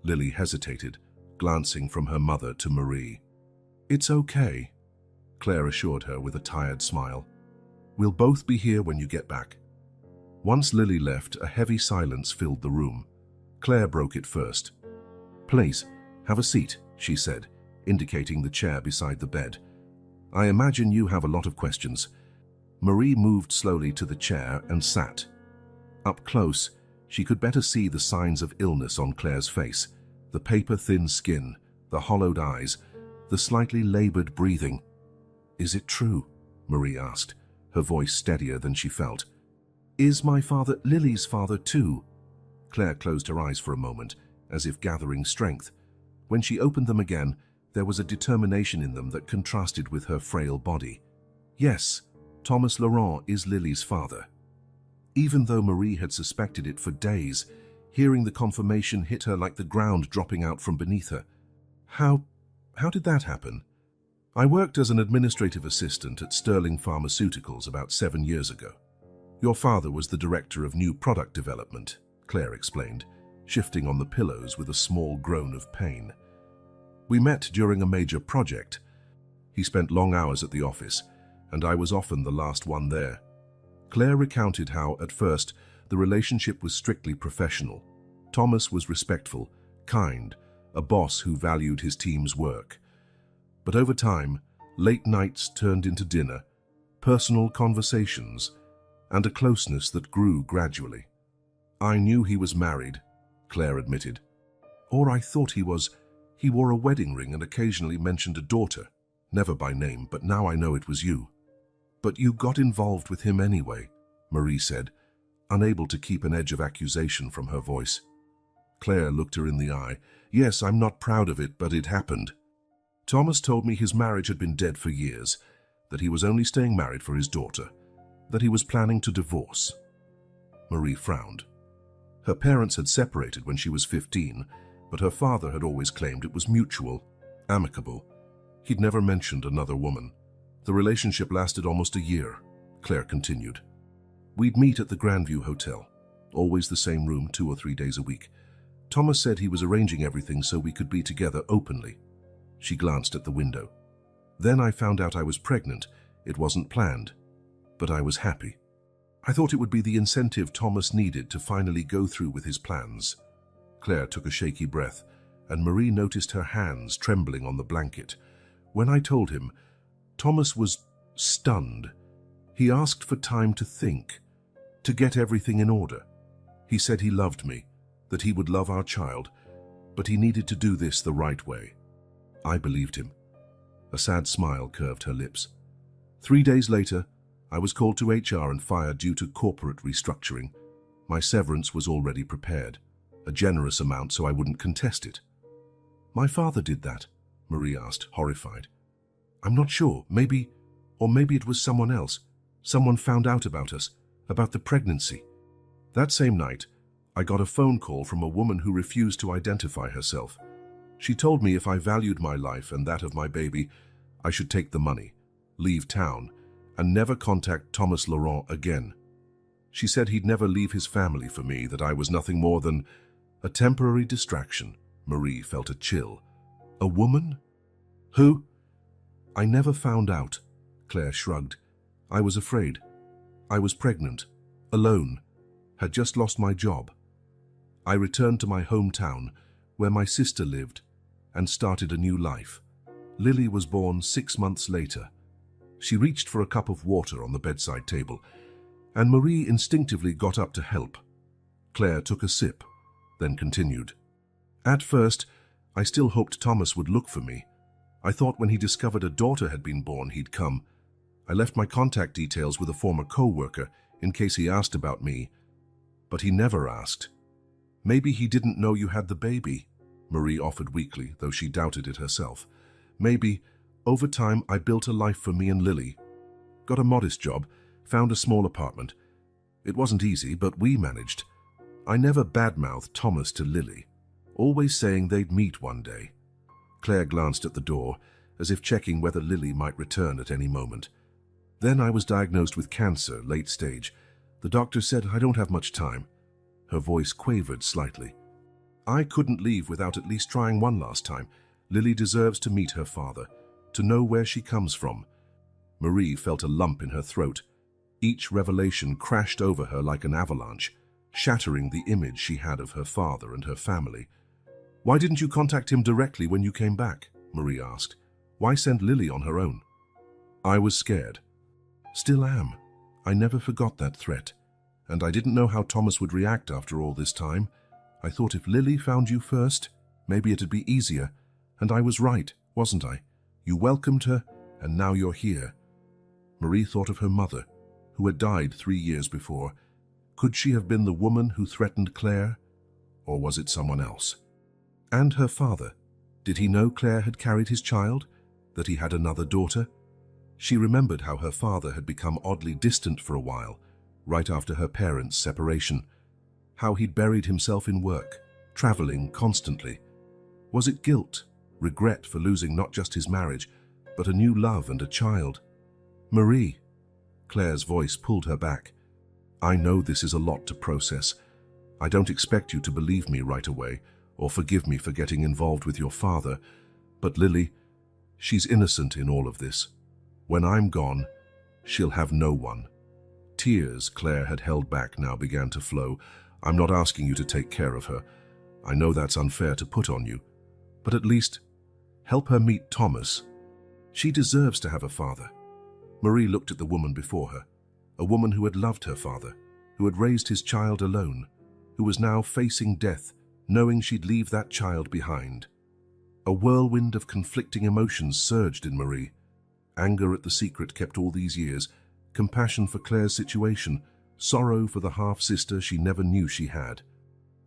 A: Lily hesitated, glancing from her mother to Marie. "It's okay," Claire assured her with a tired smile. "We'll both be here when you get back." Once Lily left, a heavy silence filled the room. Claire broke it first. "Please, have a seat," she said, indicating the chair beside the bed. "I imagine you have a lot of questions." Marie moved slowly to the chair and sat. Up close, she could better see the signs of illness on Claire's face: the paper-thin skin, the hollowed eyes, the slightly labored breathing. "Is it true?" Marie asked, her voice steadier than she felt. "Is my father Lily's father too?" Claire closed her eyes for a moment, as if gathering strength. When she opened them again, there was a determination in them that contrasted with her frail body. "Yes, Thomas Laurent is Lily's father." Even though Marie had suspected it for days, hearing the confirmation hit her like the ground dropping out from beneath her. How did that happen?" "I worked as an administrative assistant at Sterling Pharmaceuticals about 7 years ago. Your father was the director of new product development," Claire explained, shifting on the pillows with a small groan of pain. "We met during a major project. He spent long hours at the office, and I was often the last one there." Claire recounted how, at first, the relationship was strictly professional. Thomas was respectful, kind, a boss who valued his team's work. But over time, late nights turned into dinner, personal conversations, and a closeness that grew gradually. "I knew he was married," Claire admitted. "Or I thought he was. He wore a wedding ring and occasionally mentioned a daughter, never by name, but now I know it was you." "But you got involved with him anyway," Marie said, unable to keep an edge of accusation from her voice. Claire looked her in the eye. "Yes, I'm not proud of it, but it happened. Thomas told me his marriage had been dead for years, that he was only staying married for his daughter, that he was planning to divorce." Marie frowned. Her parents had separated when she was 15, but her father had always claimed it was mutual, amicable. He'd never mentioned another woman. "The relationship lasted almost a year," Claire continued. "We'd meet at the Grandview Hotel, always the same room 2 or 3 days a week. Thomas said he was arranging everything so we could be together openly. She glanced at the window. Then I found out I was pregnant. It wasn't planned, but I was happy. I thought it would be the incentive Thomas needed to finally go through with his plans. Claire took a shaky breath, and Marie noticed her hands trembling on the blanket. When I told him, Thomas was stunned. He asked for time to think, to get everything in order. He said he loved me, that he would love our child, but he needed to do this the right way. I believed him. A sad smile curved her lips. 3 days later, I was called to HR and fired due to corporate restructuring. My severance was already prepared, a generous amount so I wouldn't contest it. My father did that, Marie asked, horrified. I'm not sure, maybe it was someone else. Someone found out about us, about the pregnancy. That same night, I got a phone call from a woman who refused to identify herself. She told me if I valued my life and that of my baby, I should take the money, leave town, and never contact Thomas Laurent again. She said he'd never leave his family for me, that I was nothing more than a temporary distraction. Marie felt a chill. A woman? Who? I never found out, Claire shrugged. I was afraid. I was pregnant, alone, had just lost my job. I returned to my hometown, where my sister lived, and started a new life. Lily was born 6 months later. She reached for a cup of water on the bedside table, and Marie instinctively got up to help. Claire took a sip, then continued. At first, I still hoped Thomas would look for me. I thought when he discovered a daughter had been born, he'd come. I left my contact details with a former co-worker in case he asked about me, but he never asked. Maybe he didn't know you had the baby, Marie offered weakly, though she doubted it herself. Maybe, over time, I built a life for me and Lily. Got a modest job, found a small apartment. It wasn't easy, but we managed. I never badmouthed Thomas to Lily, always saying they'd meet one day. Claire glanced at the door, as if checking whether Lily might return at any moment. Then I was diagnosed with cancer, late stage. The doctor said I don't have much time. Her voice quavered slightly. I couldn't leave without at least trying one last time. Lily deserves to meet her father, to know where she comes from. Marie felt a lump in her throat. Each revelation crashed over her like an avalanche, shattering the image she had of her father and her family. Why didn't you contact him directly when you came back? Marie asked. Why send Lily on her own? I was scared. Still am. I never forgot that threat. And I didn't know how Thomas would react after all this time. I thought if Lily found you first, maybe it'd be easier. And I was right, wasn't I? You welcomed her, and now you're here. Marie thought of her mother, who had died 3 years before. Could she have been the woman who threatened Claire? Or was it someone else? And her father. Did he know Claire had carried his child? That he had another daughter? She remembered how her father had become oddly distant for a while, right after her parents' separation. How he'd buried himself in work, traveling constantly. Was it guilt? Regret for losing not just his marriage, but a new love and a child? Marie. Claire's voice pulled her back. I know this is a lot to process. I don't expect you to believe me right away, or forgive me for getting involved with your father. But Lily, she's innocent in all of this. When I'm gone, she'll have no one. Tears Claire had held back now began to flow. I'm not asking you to take care of her. I know that's unfair to put on you. But at least, help her meet Thomas. She deserves to have a father. Marie looked at the woman before her, a woman who had loved her father, who had raised his child alone, who was now facing death, knowing she'd leave that child behind. A whirlwind of conflicting emotions surged in Marie. Anger at the secret kept all these years, compassion for Claire's situation, sorrow for the half-sister she never knew she had.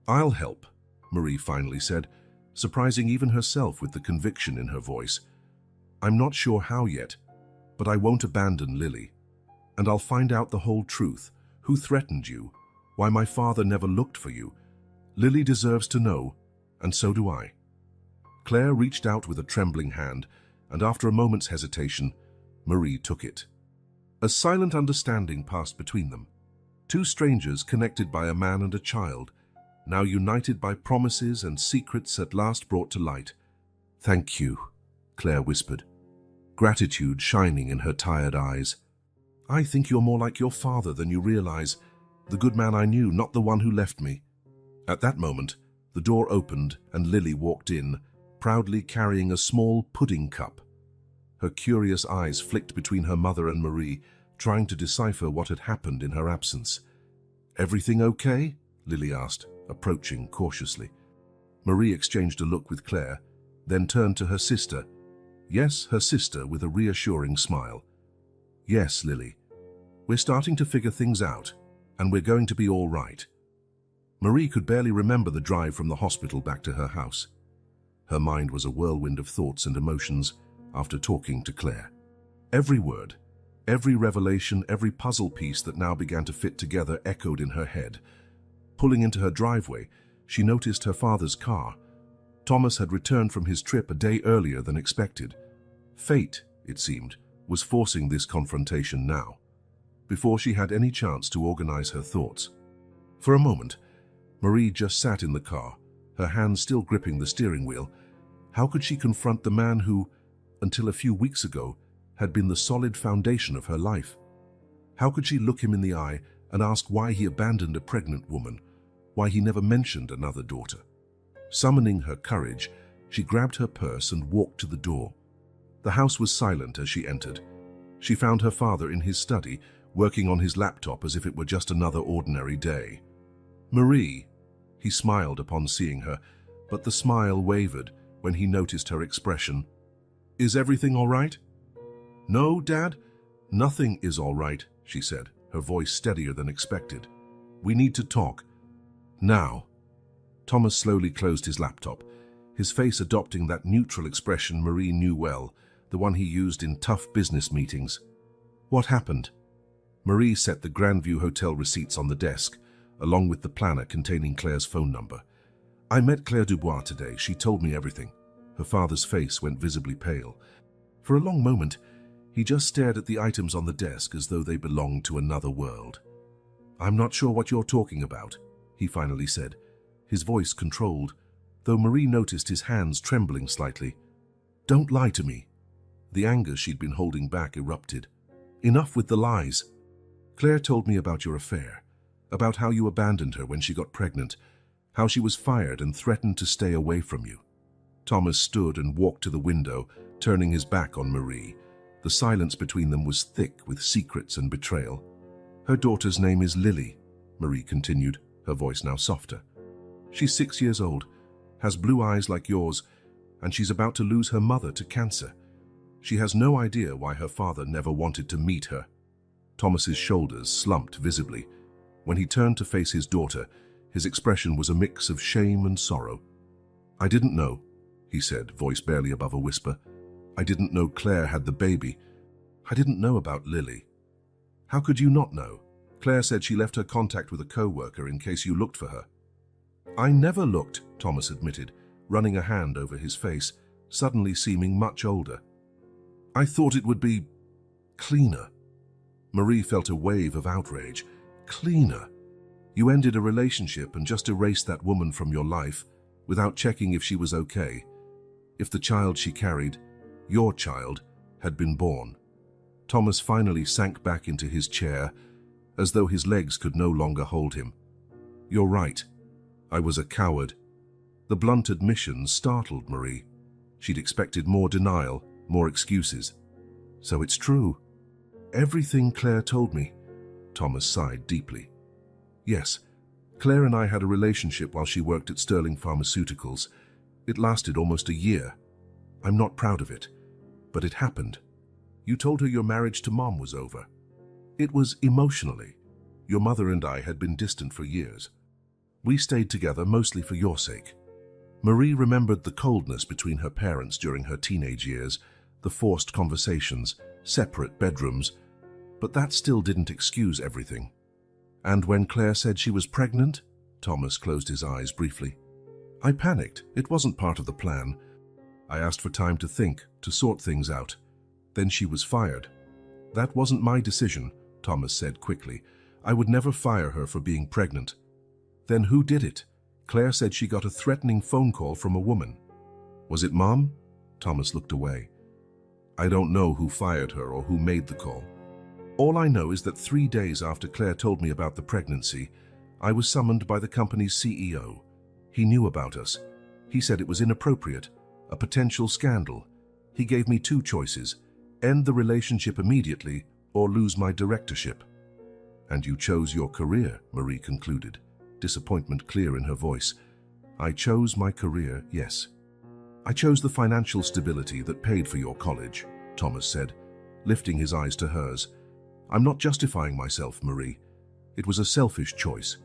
A: I'll help, Marie finally said, surprising even herself with the conviction in her voice. I'm not sure how yet, but I won't abandon Lily. And I'll find out the whole truth, who threatened you, why my father never looked for you. Lily deserves to know, and so do I. Claire reached out with a trembling hand, and after a moment's hesitation, Marie took it. A silent understanding passed between them. Two strangers connected by a man and a child, now united by promises and secrets at last brought to light. "Thank you," Claire whispered, gratitude shining in her tired eyes. "I think you're more like your father than you realize, the good man I knew, not the one who left me." At that moment, the door opened and Lily walked in, proudly carrying a small pudding cup. Her curious eyes flicked between her mother and Marie, trying to decipher what had happened in her absence. "Everything okay?" Lily asked, approaching cautiously. Marie exchanged a look with Claire, then turned to her sister. Yes, her sister, with a reassuring smile. "Yes, Lily. We're starting to figure things out, and we're going to be all right." Marie could barely remember the drive from the hospital back to her house. Her mind was a whirlwind of thoughts and emotions after talking to Claire. Every word, every revelation, every puzzle piece that now began to fit together echoed in her head. Pulling into her driveway, she noticed her father's car. Thomas had returned from his trip a day earlier than expected. Fate, it seemed, was forcing this confrontation now, before she had any chance to organize her thoughts. For a moment, Marie just sat in the car, her hands still gripping the steering wheel. How could she confront the man who, until a few weeks ago, had been the solid foundation of her life? How could she look him in the eye and ask why he abandoned a pregnant woman, why he never mentioned another daughter? Summoning her courage, she grabbed her purse and walked to the door. The house was silent as she entered. She found her father in his study, working on his laptop as if it were just another ordinary day. "Marie," he smiled upon seeing her, but the smile wavered when he noticed her expression. "Is everything all right?" "No, Dad, nothing is all right," she said, her voice steadier than expected. "We need to talk. Now." Thomas slowly closed his laptop, his face adopting that neutral expression Marie knew well, the one he used in tough business meetings. "What happened?" Marie set the Grandview Hotel receipts on the desk, along with the planner containing Claire's phone number. "I met Claire Dubois today. She told me everything." Her father's face went visibly pale. For a long moment, he just stared at the items on the desk as though they belonged to another world. "I'm not sure what you're talking about," he finally said, his voice controlled, though Marie noticed his hands trembling slightly. "Don't lie to me." The anger she'd been holding back erupted. "Enough with the lies. Claire told me about your affair, about how you abandoned her when she got pregnant, how she was fired and threatened to stay away from you." Thomas stood and walked to the window, turning his back on Marie. The silence between them was thick with secrets and betrayal. "Her daughter's name is Lily," Marie continued, her voice now softer. "She's 6 years old, has blue eyes like yours, and she's about to lose her mother to cancer. She has no idea why her father never wanted to meet her." Thomas's shoulders slumped visibly. When he turned to face his daughter, his expression was a mix of shame and sorrow. "I didn't know," he said, voice barely above a whisper. "I didn't know Claire had the baby. I didn't know about Lily." "How could you not know? Claire said she left her contact with a co-worker in case you looked for her." "I never looked," Thomas admitted, running a hand over his face, suddenly seeming much older. "I thought it would be cleaner." Marie felt a wave of outrage. "Cleaner? You ended a relationship and just erased that woman from your life without checking if she was okay, if the child she carried, your child, had been born." Thomas finally sank back into his chair, as though his legs could no longer hold him. "You're right. I was a coward." The blunt admission startled Marie. She'd expected more denial, more excuses. "So it's true. Everything Claire told me." Thomas sighed deeply. "Yes, Claire and I had a relationship while she worked at Sterling Pharmaceuticals. It lasted almost a year. I'm not proud of it, but it happened. You told her your marriage to Mom was over. It was emotionally. Your mother and I had been distant for years. We stayed together mostly for your sake." Marie remembered the coldness between her parents during her teenage years, the forced conversations, separate bedrooms, but that still didn't excuse everything. "And when Claire said she was pregnant?" Thomas closed his eyes briefly. "I panicked. It wasn't part of the plan. I asked for time to think, to sort things out. Then she was fired." "That wasn't my decision," Thomas said quickly. "I would never fire her for being pregnant." "Then who did it?" Claire said she got a threatening phone call from a woman. Was it Mom? Thomas looked away. I don't know who fired her or who made the call. All I know is that 3 days after Claire told me about the pregnancy, I was summoned by the company's CEO. He knew about us. He said it was inappropriate, a potential scandal. He gave me 2 choices: end the relationship immediately or lose my directorship. And you chose your career, Marie concluded, disappointment clear in her voice. I chose my career, yes. I chose the financial stability that paid for your college, Thomas said, lifting his eyes to hers. I'm not justifying myself, Marie. It was a selfish choice.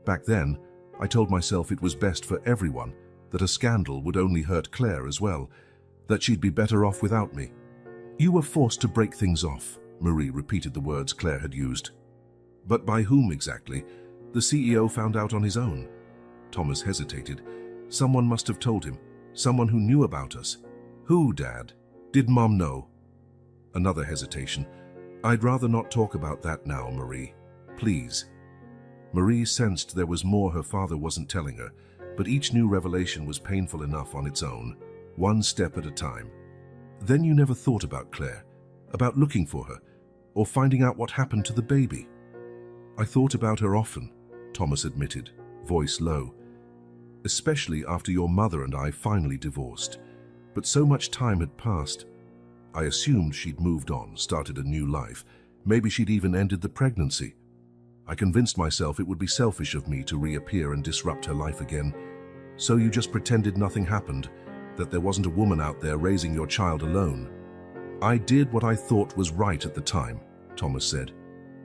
A: Back then, I told myself it was best for everyone, that a scandal would only hurt Claire as well, that she'd be better off without me. You were forced to break things off, Marie repeated the words Claire had used. But by whom exactly? The CEO found out on his own. Thomas hesitated. Someone must have told him. Someone who knew about us. Who, Dad? Did Mom know? Another hesitation. I'd rather not talk about that now, Marie. Please. Marie sensed there was more her father wasn't telling her, but each new revelation was painful enough on its own, one step at a time. Then you never thought about Claire, about looking for her, or finding out what happened to the baby? I thought about her often, Thomas admitted, voice low. Especially after your mother and I finally divorced. But so much time had passed. I assumed she'd moved on, started a new life. Maybe she'd even ended the pregnancy. I convinced myself it would be selfish of me to reappear and disrupt her life again. So you just pretended nothing happened, that there wasn't a woman out there raising your child alone. I did what I thought was right at the time, Thomas said.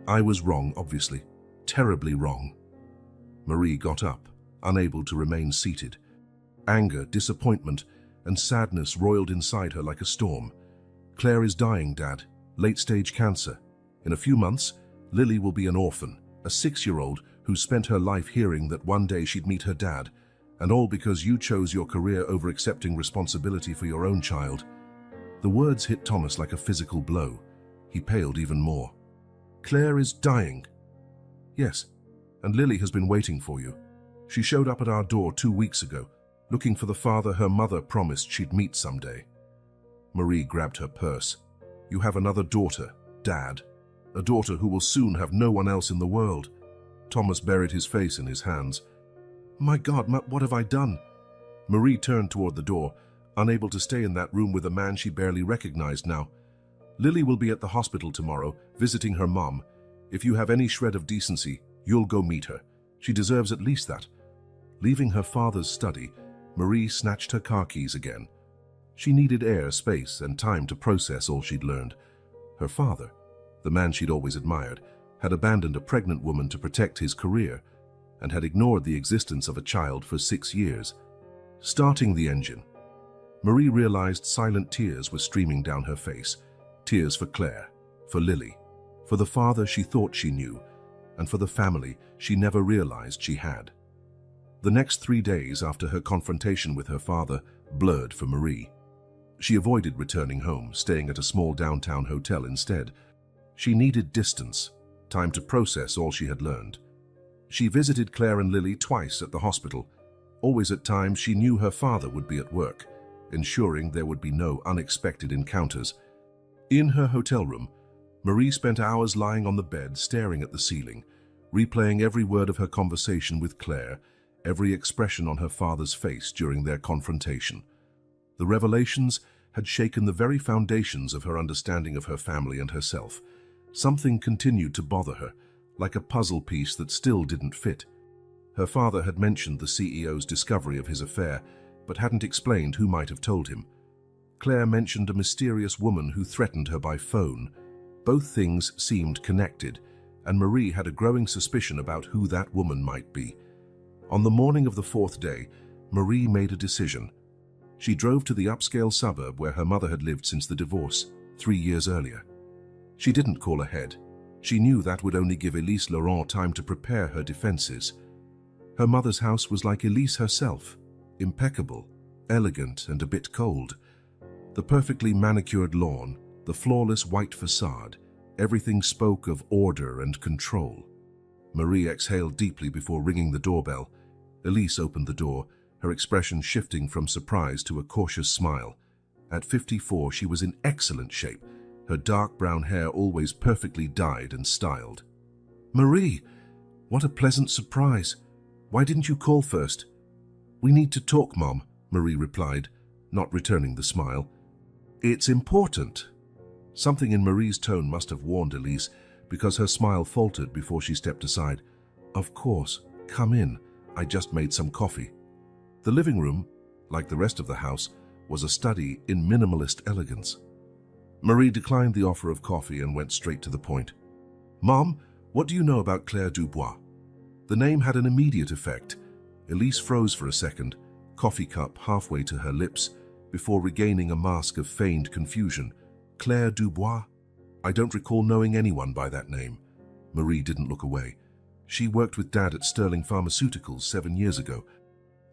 A: I was wrong, obviously. Terribly wrong. Marie got up, unable to remain seated. Anger, disappointment, and sadness roiled inside her like a storm. Claire is dying, Dad. Late-stage cancer. In a few months, Lily will be an orphan, a 6-year-old who spent her life hearing that one day she'd meet her dad, and all because you chose your career over accepting responsibility for your own child. The words hit Thomas like a physical blow. He paled even more. Claire is dying. Yes, and Lily has been waiting for you. She showed up at our door 2 weeks ago, looking for the father her mother promised she'd meet someday. Marie grabbed her purse. You have another daughter, Dad. A daughter who will soon have no one else in the world. Thomas buried his face in his hands. My God, what have I done? Marie turned toward the door, unable to stay in that room with a man she barely recognized now. Lily will be at the hospital tomorrow, visiting her mom. If you have any shred of decency, you'll go meet her. She deserves at least that. Leaving her father's study, Marie snatched her car keys again. She needed air, space, and time to process all she'd learned. Her father, the man she'd always admired, had abandoned a pregnant woman to protect his career and had ignored the existence of a child for 6 years. Starting the engine, Marie realized silent tears were streaming down her face. Tears for Claire, for Lily, for the father she thought she knew, and for the family she never realized she had. The next 3 days after her confrontation with her father blurred for Marie. She avoided returning home, staying at a small downtown hotel instead. She needed distance, time to process all she had learned. She visited Claire and Lily twice at the hospital, always at times she knew her father would be at work, ensuring there would be no unexpected encounters. In her hotel room, Marie spent hours lying on the bed staring at the ceiling, replaying every word of her conversation with Claire, every expression on her father's face during their confrontation. The revelations had shaken the very foundations of her understanding of her family and herself. Something continued to bother her, like a puzzle piece that still didn't fit. Her father had mentioned the CEO's discovery of his affair, but hadn't explained who might have told him. Claire mentioned a mysterious woman who threatened her by phone. Both things seemed connected, and Marie had a growing suspicion about who that woman might be. On the morning of the 4th day, Marie made a decision. She drove to the upscale suburb where her mother had lived since the divorce, 3 years earlier. She didn't call ahead. She knew that would only give Elise Laurent time to prepare her defenses. Her mother's house was like Elise herself, impeccable, elegant, and a bit cold. The perfectly manicured lawn, the flawless white facade, everything spoke of order and control. Marie exhaled deeply before ringing the doorbell. Elise opened the door, her expression shifting from surprise to a cautious smile. At 54, she was in excellent shape, her dark brown hair always perfectly dyed and styled. "Marie, what a pleasant surprise. Why didn't you call first?" "We need to talk, Mom," Marie replied, not returning the smile. "It's important." Something in Marie's tone must have warned Elise, because her smile faltered before she stepped aside. "Of course, come in. I just made some coffee." The living room, like the rest of the house, was a study in minimalist elegance. Marie declined the offer of coffee and went straight to the point. "Mom, what do you know about Claire Dubois?" The name had an immediate effect. Elise froze for a second, coffee cup halfway to her lips, before regaining a mask of feigned confusion. "Claire Dubois? I don't recall knowing anyone by that name." Marie didn't look away. "She worked with Dad at Sterling Pharmaceuticals 7 years ago.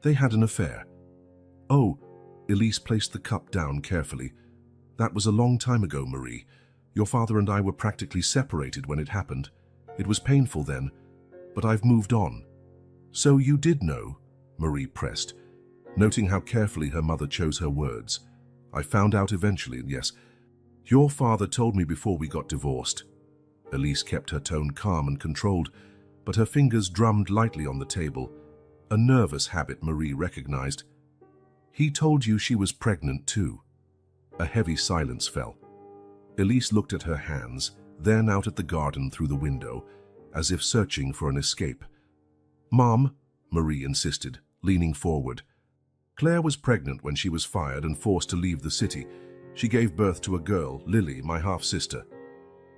A: They had an affair." "Oh," Elise placed the cup down carefully. "That was a long time ago, Marie. Your father and I were practically separated when it happened. It was painful then, but I've moved on." "So you did know?" Marie pressed, noting how carefully her mother chose her words. "I found out eventually, and yes, your father told me before we got divorced." Elise kept her tone calm and controlled, but her fingers drummed lightly on the table, a nervous habit Marie recognized. "He told you she was pregnant too." A heavy silence fell. Elise looked at her hands, then out at the garden through the window, as if searching for an escape. "Mom," Marie insisted, leaning forward. "Claire was pregnant when she was fired and forced to leave the city. She gave birth to a girl, Lily, my half-sister."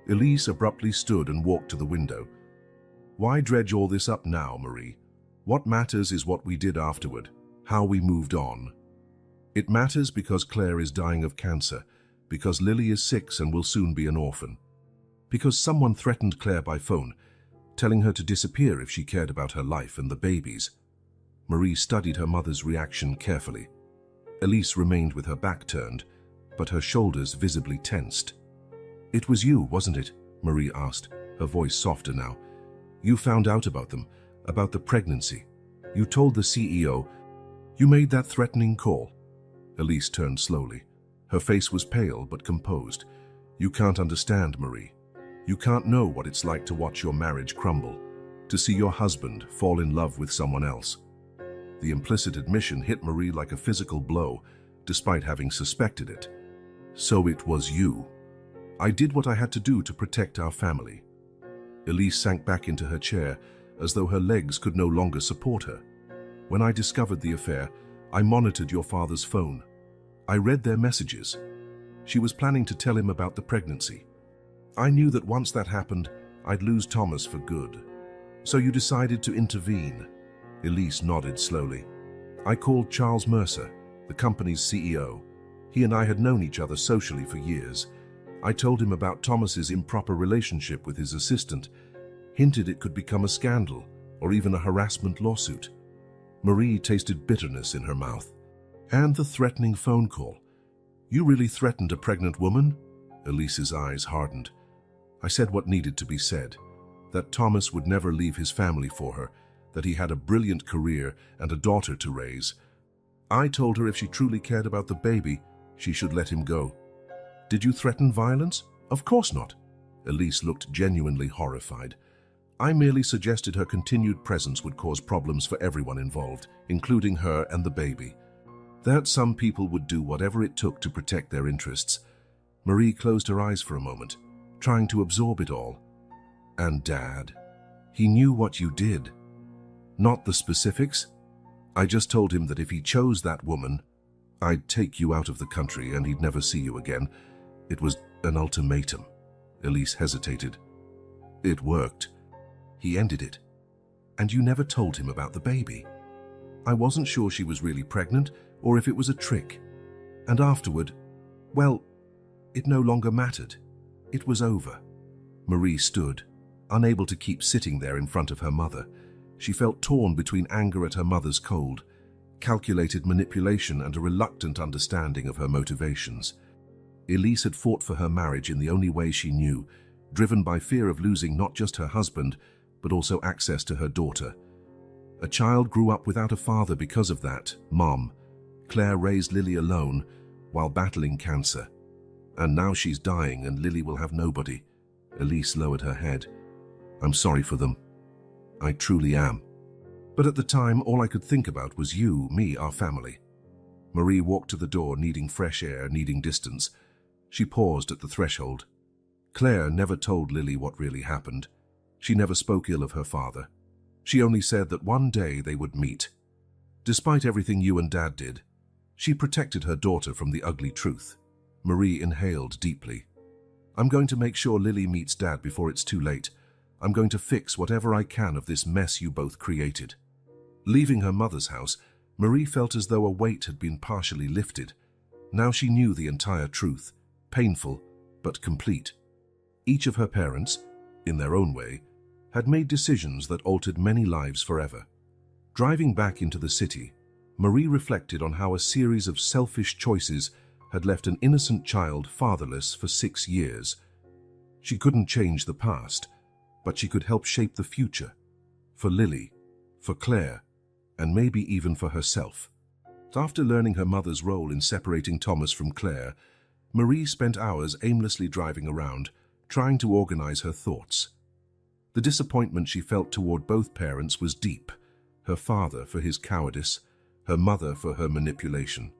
A: Elise abruptly stood and walked to the window. "Why dredge all this up now, Marie? What matters is what we did afterward, how we moved on. It matters because Claire is dying of cancer, because Lily is 6 and will soon be an orphan, because someone threatened Claire by phone, telling her to disappear if she cared about her life and the babies." Marie studied her mother's reaction carefully. Elise remained with her back turned, but her shoulders visibly tensed. "It was you, wasn't it?" Marie asked, her voice softer now. "You found out about them, about the pregnancy. You told the CEO. You made that threatening call." Elise turned slowly. Her face was pale but composed. "You can't understand, Marie. You can't know what it's like to watch your marriage crumble, to see your husband fall in love with someone else." The implicit admission hit Marie like a physical blow, despite having suspected it. "So it was you." "I did what I had to do to protect our family." Elise sank back into her chair, as though her legs could no longer support her. "When I discovered the affair, I monitored your father's phone. I read their messages. She was planning to tell him about the pregnancy. I knew that once that happened, I'd lose Thomas for good. So you decided to intervene." Elise nodded slowly. "I called Charles Mercer, the company's CEO. He and I had known each other socially for years. I told him about Thomas's improper relationship with his assistant, hinted it could become a scandal or even a harassment lawsuit." Marie tasted bitterness in her mouth. "And the threatening phone call. You really threatened a pregnant woman?" Elise's eyes hardened. "I said what needed to be said, that Thomas would never leave his family for her, that he had a brilliant career and a daughter to raise. I told her if she truly cared about the baby, she should let him go." "Did you threaten violence?" "Of course not." Elise looked genuinely horrified. "I merely suggested her continued presence would cause problems for everyone involved, including her and the baby. That some people would do whatever it took to protect their interests." Marie closed her eyes for a moment, trying to absorb it all. "And Dad? He knew what you did." "Not the specifics. I just told him that if he chose that woman, I'd take you out of the country and he'd never see you again. It was an ultimatum." Elise hesitated. "It worked. He ended it. And you never told him about the baby." "I wasn't sure she was really pregnant or if it was a trick. And afterward, well, it no longer mattered. It was over." Marie stood, unable to keep sitting there in front of her mother. She felt torn between anger at her mother's cold, calculated manipulation and a reluctant understanding of her motivations. Elise had fought for her marriage in the only way she knew, driven by fear of losing not just her husband, but also access to her daughter. A child grew up without a father because of that, Mom. Claire raised Lily alone while battling cancer. And now she's dying and Lily will have nobody. Elise lowered her head. I'm sorry for them. I truly am. But at the time, all I could think about was you, me, our family. Marie walked to the door, needing fresh air, needing distance. She paused at the threshold. Claire never told Lily what really happened. She never spoke ill of her father. She only said that one day they would meet. Despite everything you and Dad did, she protected her daughter from the ugly truth. Marie inhaled deeply. I'm going to make sure Lily meets Dad before it's too late. I'm going to fix whatever I can of this mess you both created. Leaving her mother's house, Marie felt as though a weight had been partially lifted. Now she knew the entire truth, painful but complete. Each of her parents, in their own way, had made decisions that altered many lives forever. Driving back into the city, Marie reflected on how a series of selfish choices had left an innocent child fatherless for 6 years. She couldn't change the past, but she could help shape the future. For Lily, for Claire, and maybe even for herself. After learning her mother's role in separating Thomas from Claire, Marie spent hours aimlessly driving around, trying to organize her thoughts. The disappointment she felt toward both parents was deep, her father for his cowardice, her mother for her manipulation.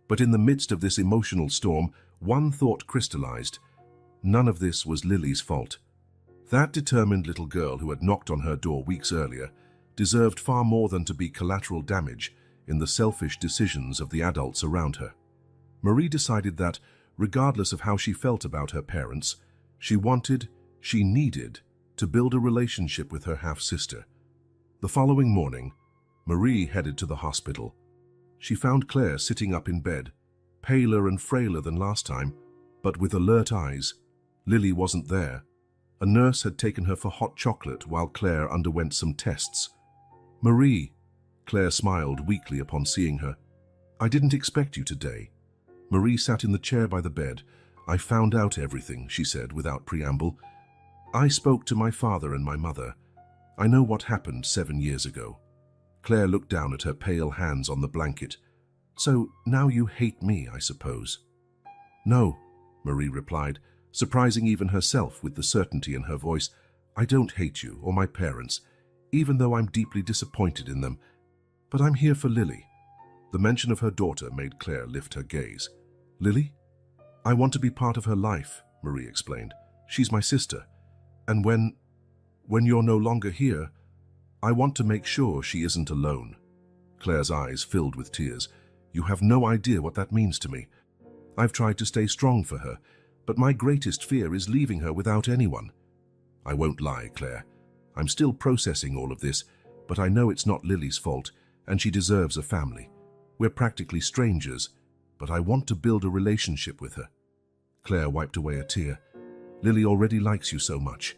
A: But in the midst of this emotional storm, one thought crystallized. None of this was Lily's fault. That determined little girl who had knocked on her door weeks earlier deserved far more than to be collateral damage in the selfish decisions of the adults around her. Marie decided that, regardless of how she felt about her parents, she needed to build a relationship with her half-sister. The following morning, Marie headed to the hospital. She found Claire sitting up in bed, paler and frailer than last time, but with alert eyes. Lily wasn't there. A nurse had taken her for hot chocolate while Claire underwent some tests. Marie, Claire smiled weakly upon seeing her. I didn't expect you today. Marie sat in the chair by the bed. I found out everything, she said without preamble. I spoke to my father and my mother. I know what happened 7 years ago. Claire looked down at her pale hands on the blanket. So now you hate me, I suppose. No, Marie replied, surprising even herself with the certainty in her voice. I don't hate you or my parents, even though I'm deeply disappointed in them. But I'm here for Lily. The mention of her daughter made Claire lift her gaze. Lily? I want to be part of her life, Marie explained. She's my sister. And when you're no longer here, I want to make sure she isn't alone. Claire's eyes filled with tears. You have no idea what that means to me. I've tried to stay strong for her, but my greatest fear is leaving her without anyone. I won't lie, Claire. I'm still processing all of this, but I know it's not Lily's fault, and she deserves a family. We're practically strangers, but I want to build a relationship with her. Claire wiped away a tear. Lily already likes you so much.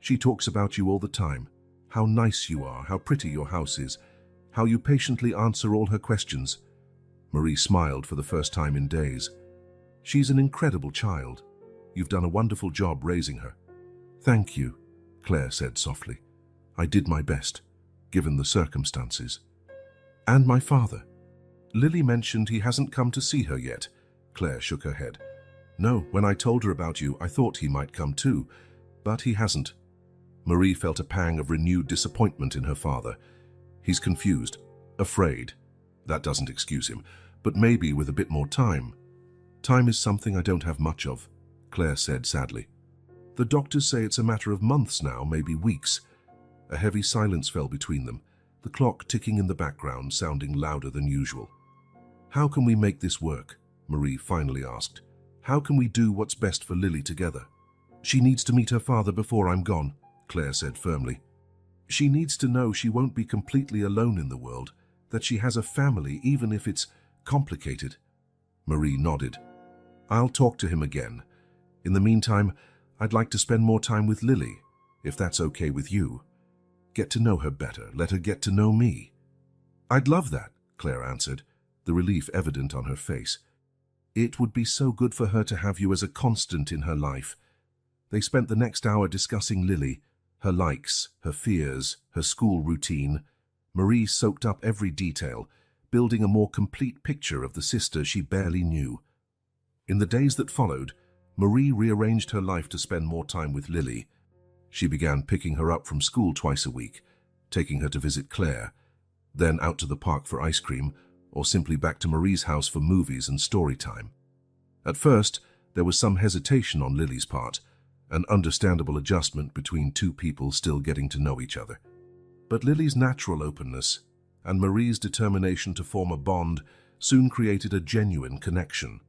A: She talks about you all the time. How nice you are, how pretty your house is, how you patiently answer all her questions. Marie smiled for the first time in days. She's an incredible child. You've done a wonderful job raising her. Thank you, Claire said softly. I did my best, given the circumstances. And my father. Lily mentioned he hasn't come to see her yet. Claire shook her head. No, when I told her about you, I thought he might come too, but he hasn't. Marie felt a pang of renewed disappointment in her father. He's confused, afraid. That doesn't excuse him, but maybe with a bit more time. Time is something I don't have much of, Claire said sadly. The doctors say it's a matter of months now, maybe weeks. A heavy silence fell between them, the clock ticking in the background sounding louder than usual. How can we make this work? Marie finally asked. How can we do what's best for Lily together? She needs to meet her father before I'm gone, Claire said firmly. She needs to know she won't be completely alone in the world, that she has a family even if it's complicated. Marie nodded. I'll talk to him again. In the meantime, I'd like to spend more time with Lily, if that's okay with you. Get to know her better, let her get to know me. I'd love that, Claire answered, the relief evident on her face. It would be so good for her to have you as a constant in her life. They spent the next hour discussing Lily, her likes, her fears, her school routine. Marie soaked up every detail, building a more complete picture of the sister she barely knew. In the days that followed, Marie rearranged her life to spend more time with Lily. She began picking her up from school twice a week, taking her to visit Claire, then out to the park for ice cream, or simply back to Marie's house for movies and story time. At first, there was some hesitation on Lily's part, an understandable adjustment between two people still getting to know each other. But Lily's natural openness and Marie's determination to form a bond soon created a genuine connection.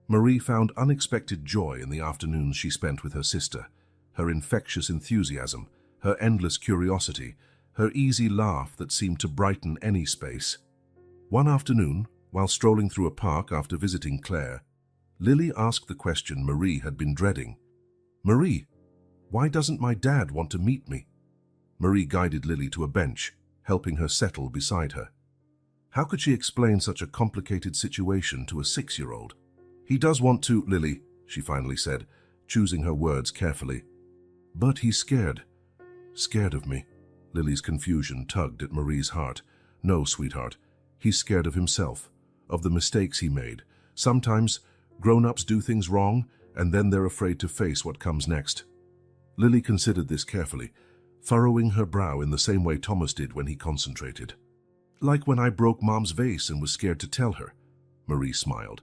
A: Marie found unexpected joy in the afternoons she spent with her sister, her infectious enthusiasm, her endless curiosity, her easy laugh that seemed to brighten any space. One afternoon, while strolling through a park after visiting Claire, Lily asked the question Marie had been dreading. "Marie, why doesn't my dad want to meet me?" Marie guided Lily to a bench, helping her settle beside her. How could she explain such a complicated situation to a 6-year-old? "He does want to, Lily," she finally said, choosing her words carefully. "But he's scared." "Scared of me?" Lily's confusion tugged at Marie's heart. "No, sweetheart. He's scared of himself, of the mistakes he made. Sometimes grown-ups do things wrong, and then they're afraid to face what comes next." Lily considered this carefully, furrowing her brow in the same way Thomas did when he concentrated. "Like when I broke Mom's vase and was scared to tell her," Marie smiled.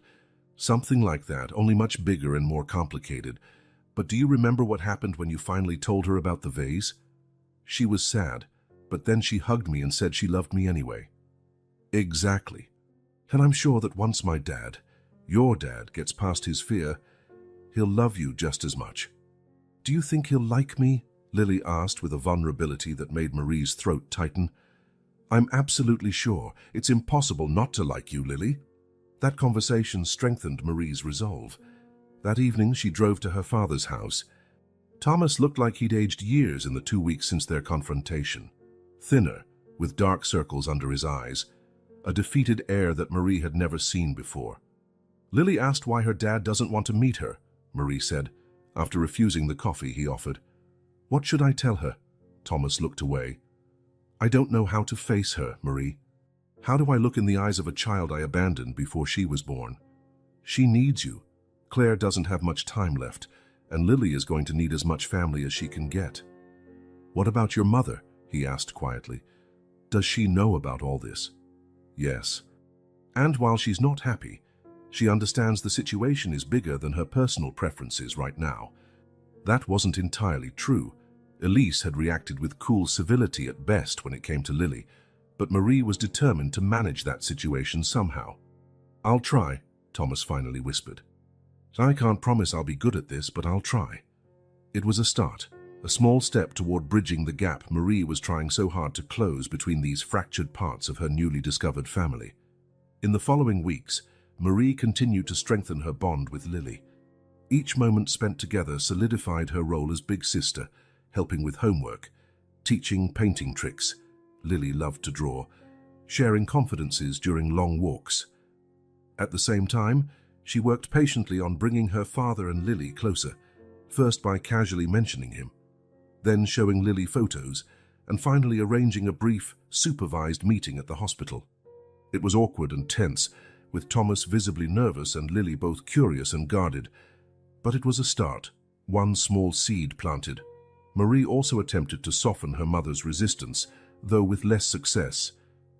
A: "Something like that, only much bigger and more complicated. But do you remember what happened when you finally told her about the vase? She was sad, but then she hugged me and said she loved me anyway." "Exactly. And I'm sure that once my dad, your dad, gets past his fear, he'll love you just as much." "Do you think he'll like me?" Lily asked with a vulnerability that made Marie's throat tighten. "I'm absolutely sure. It's impossible not to like you, Lily." That conversation strengthened Marie's resolve. That evening she drove to her father's house. Thomas looked like he'd aged years in the 2 weeks since their confrontation. Thinner, with dark circles under his eyes, a defeated air that Marie had never seen before. Lily asked why her dad doesn't want to meet her, Marie said, after refusing the coffee he offered. "What should I tell her?" Thomas looked away. "I don't know how to face her, Marie. How do I look in the eyes of a child I abandoned before she was born? She needs you. Claire doesn't have much time left, and Lily is going to need as much family as she can get." "What about your mother?" he asked quietly. "Does she know about all this?" "Yes. And while she's not happy, she understands the situation is bigger than her personal preferences right now." That wasn't entirely true. Elise had reacted with cool civility at best when it came to Lily, but Marie was determined to manage that situation somehow. "I'll try," Thomas finally whispered. "I can't promise I'll be good at this, but I'll try." It was a start, a small step toward bridging the gap Marie was trying so hard to close between these fractured parts of her newly discovered family. In the following weeks, Marie continued to strengthen her bond with Lily. Each moment spent together solidified her role as big sister, helping with homework, teaching painting tricks — Lily loved to draw — sharing confidences during long walks. At the same time, she worked patiently on bringing her father and Lily closer, first by casually mentioning him, then showing Lily photos, and finally arranging a brief, supervised meeting at the hospital. It was awkward and tense, with Thomas visibly nervous and Lily both curious and guarded. But it was a start, one small seed planted. Marie also attempted to soften her mother's resistance, though with less success.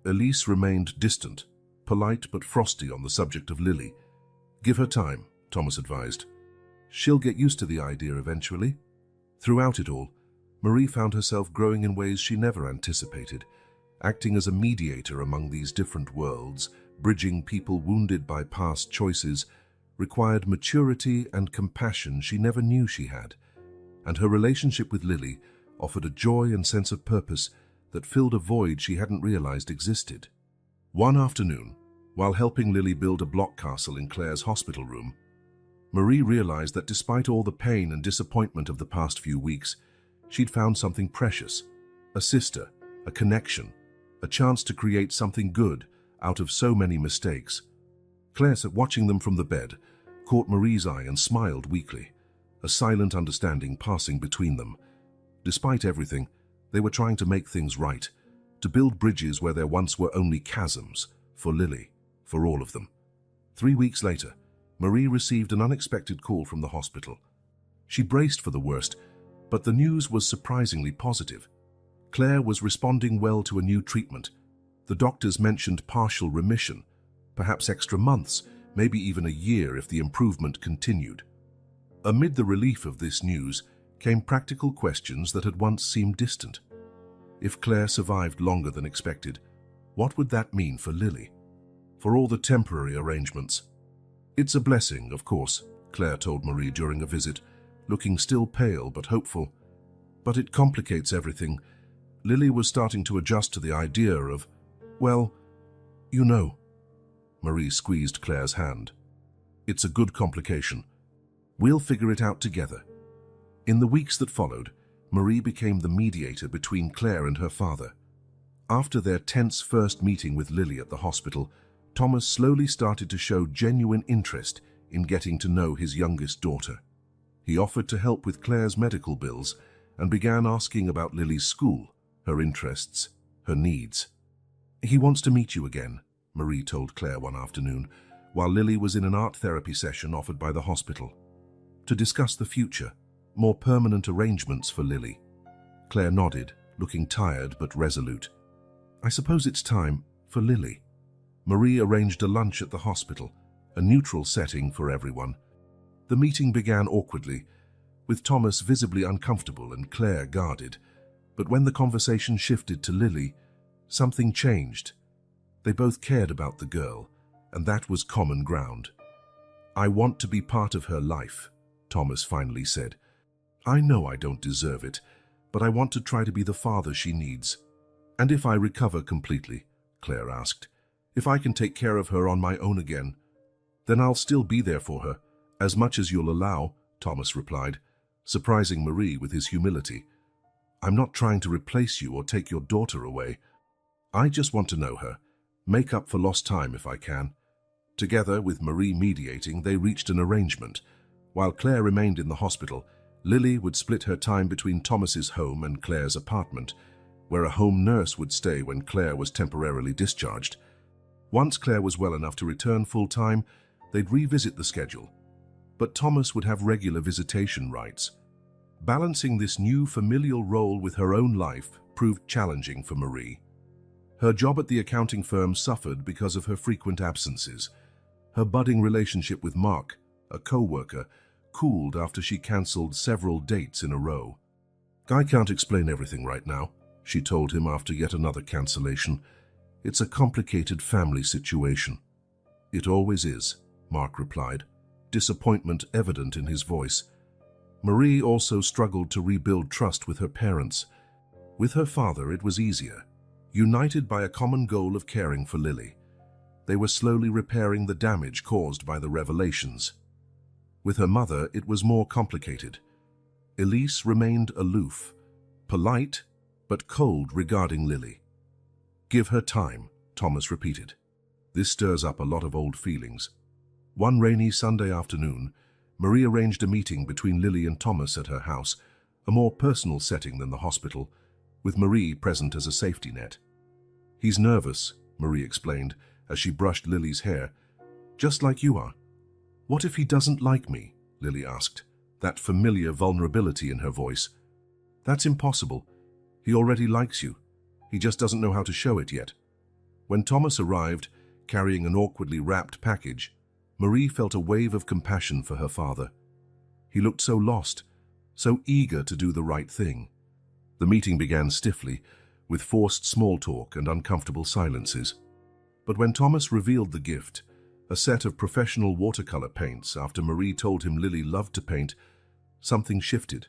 A: Elise remained distant, polite but frosty on the subject of Lily. "Give her time," Thomas advised. "She'll get used to the idea eventually." Throughout it all, Marie found herself growing in ways she never anticipated, acting as a mediator among these different worlds, bridging people wounded by past choices, required maturity and compassion she never knew she had. And her relationship with Lily offered a joy and sense of purpose that filled a void she hadn't realized existed. One afternoon, while helping Lily build a block castle in Claire's hospital room, Marie realized that despite all the pain and disappointment of the past few weeks, she'd found something precious: a sister, a connection, a chance to create something good out of so many mistakes. Claire, watching them from the bed, caught Marie's eye and smiled weakly, a silent understanding passing between them. Despite everything, they were trying to make things right, to build bridges where there once were only chasms, for Lily, for all of them. 3 weeks later, Marie received an unexpected call from the hospital. She braced for the worst, but the news was surprisingly positive. Claire was responding well to a new treatment. The doctors mentioned partial remission, perhaps extra months, maybe even a year if the improvement continued. Amid the relief of this news came practical questions that had once seemed distant. If Claire survived longer than expected, what would that mean for Lily? For all the temporary arrangements? "It's a blessing, of course," Claire told Marie during a visit, looking still pale but hopeful. "But it complicates everything." Lily was starting to adjust to the idea of, "Well, you know." Marie squeezed Claire's hand. "It's a good complication. We'll figure it out together." In the weeks that followed, Marie became the mediator between Claire and her father. After their tense first meeting with Lily at the hospital, Thomas slowly started to show genuine interest in getting to know his youngest daughter. He offered to help with Claire's medical bills and began asking about Lily's school, her interests, her needs. "He wants to meet you again," Marie told Claire one afternoon, while Lily was in an art therapy session offered by the hospital. "To discuss the future, more permanent arrangements for Lily." Claire nodded, looking tired but resolute. "I suppose it's time for Lily." Marie arranged a lunch at the hospital, a neutral setting for everyone. The meeting began awkwardly, with Thomas visibly uncomfortable and Claire guarded. But when the conversation shifted to Lily, something changed. They both cared about the girl, and that was common ground. "I want to be part of her life," Thomas finally said. "I know I don't deserve it, but I want to try to be the father she needs." "And if I recover completely?" Claire asked. "If I can take care of her on my own again?" "Then I'll still be there for her, as much as you'll allow," Thomas replied, surprising Marie with his humility. "I'm not trying to replace you or take your daughter away. I just want to know her, make up for lost time if I can." Together, with Marie mediating, they reached an arrangement. While Claire remained in the hospital, Lily would split her time between Thomas's home and Claire's apartment, where a home nurse would stay when Claire was temporarily discharged. Once Claire was well enough to return full-time, they'd revisit the schedule. But Thomas would have regular visitation rights. Balancing this new familial role with her own life proved challenging for Marie. Her job at the accounting firm suffered because of her frequent absences. Her budding relationship with Mark, a co-worker, cooled after she cancelled several dates in a row. "I can't explain everything right now," she told him after yet another cancellation. "It's a complicated family situation." "It always is," Mark replied, disappointment evident in his voice. Marie also struggled to rebuild trust with her parents. With her father, it was easier. United by a common goal of caring for Lily, they were slowly repairing the damage caused by the revelations. With her mother, it was more complicated. Elise remained aloof, polite, but cold regarding Lily. "Give her time," Thomas repeated. "This stirs up a lot of old feelings." One rainy Sunday afternoon, Marie arranged a meeting between Lily and Thomas at her house, a more personal setting than the hospital, with Marie present as a safety net. "He's nervous," Marie explained as she brushed Lily's hair. "Just like you are." "What if he doesn't like me?" Lily asked, that familiar vulnerability in her voice. "That's impossible. He already likes you. He just doesn't know how to show it yet." When Thomas arrived, carrying an awkwardly wrapped package, Marie felt a wave of compassion for her father. He looked so lost, so eager to do the right thing. The meeting began stiffly, with forced small talk and uncomfortable silences. But when Thomas revealed the gift, a set of professional watercolor paints after Marie told him Lily loved to paint, something shifted.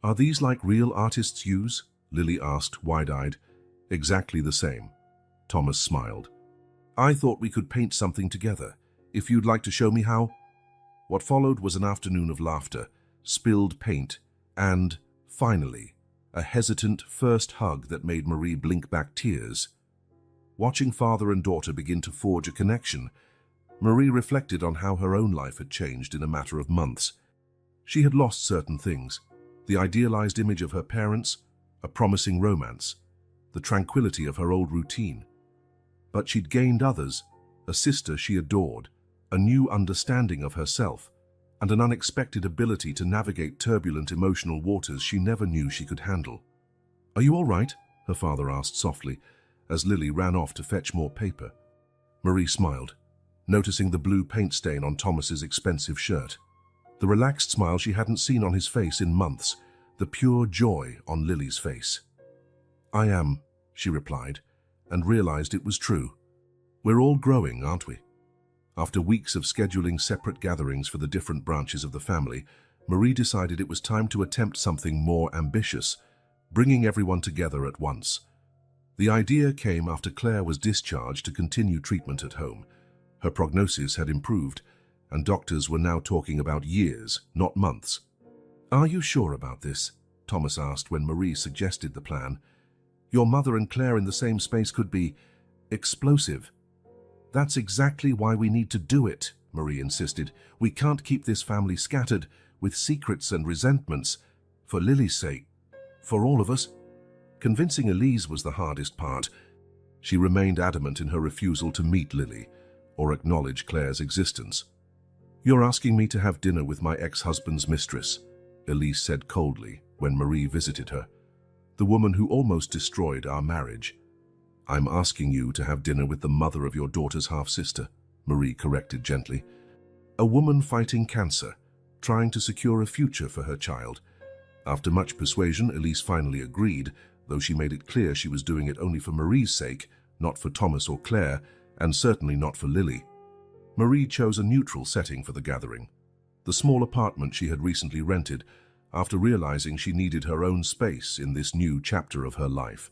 A: "Are these like real artists use?" Lily asked, wide-eyed. "Exactly the same." Thomas smiled. "I thought we could paint something together. If you'd like to show me how?" What followed was an afternoon of laughter, spilled paint, and, finally, a hesitant first hug that made Marie blink back tears. Watching father and daughter begin to forge a connection, Marie reflected on how her own life had changed in a matter of months. She had lost certain things, the idealized image of her parents, a promising romance. the tranquility of her old routine. But she'd gained others, a sister she adored, a new understanding of herself, and an unexpected ability to navigate turbulent emotional waters she never knew she could handle. "Are you all right?" her father asked softly, as Lily ran off to fetch more paper. Marie smiled, noticing the blue paint stain on Thomas's expensive shirt. The relaxed smile she hadn't seen on his face in months, the pure joy on Lily's face. "I am," she replied, and realized it was true. "We're all growing, aren't we?" After weeks of scheduling separate gatherings for the different branches of the family, Marie decided it was time to attempt something more ambitious, bringing everyone together at once. The idea came after Claire was discharged to continue treatment at home. Her prognosis had improved, and doctors were now talking about years, not months. "Are you sure about this?" Thomas asked when Marie suggested the plan. "Your mother and Claire in the same space could be explosive." "That's exactly why we need to do it," Marie insisted. "We can't keep this family scattered with secrets and resentments. For Lily's sake, for all of us." Convincing Elise was the hardest part. She remained adamant in her refusal to meet Lily or acknowledge Claire's existence. "You're asking me to have dinner with my ex-husband's mistress," Elise said coldly when Marie visited her. "The woman who almost destroyed our marriage." "I'm asking you to have dinner with the mother of your daughter's half-sister," Marie corrected gently. "A woman fighting cancer, trying to secure a future for her child." After much persuasion, Elise finally agreed, though she made it clear she was doing it only for Marie's sake, not for Thomas or Claire, and certainly not for Lily. Marie chose a neutral setting for the gathering, the small apartment she had recently rented, after realizing she needed her own space in this new chapter of her life.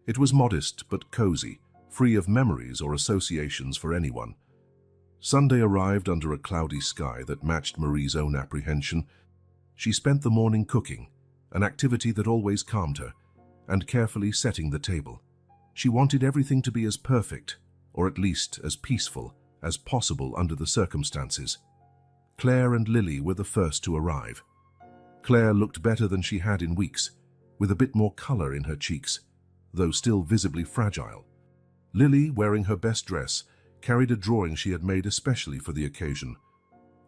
A: It was modest but cozy, free of memories or associations for anyone. Sunday arrived under a cloudy sky that matched Marie's own apprehension. She spent the morning cooking, an activity that always calmed her, and carefully setting the table. She wanted everything to be as perfect, or at least as peaceful, as possible under the circumstances. Claire and Lily were the first to arrive. Claire looked better than she had in weeks, with a bit more color in her cheeks, though still visibly fragile. Lily, wearing her best dress, carried a drawing she had made especially for the occasion,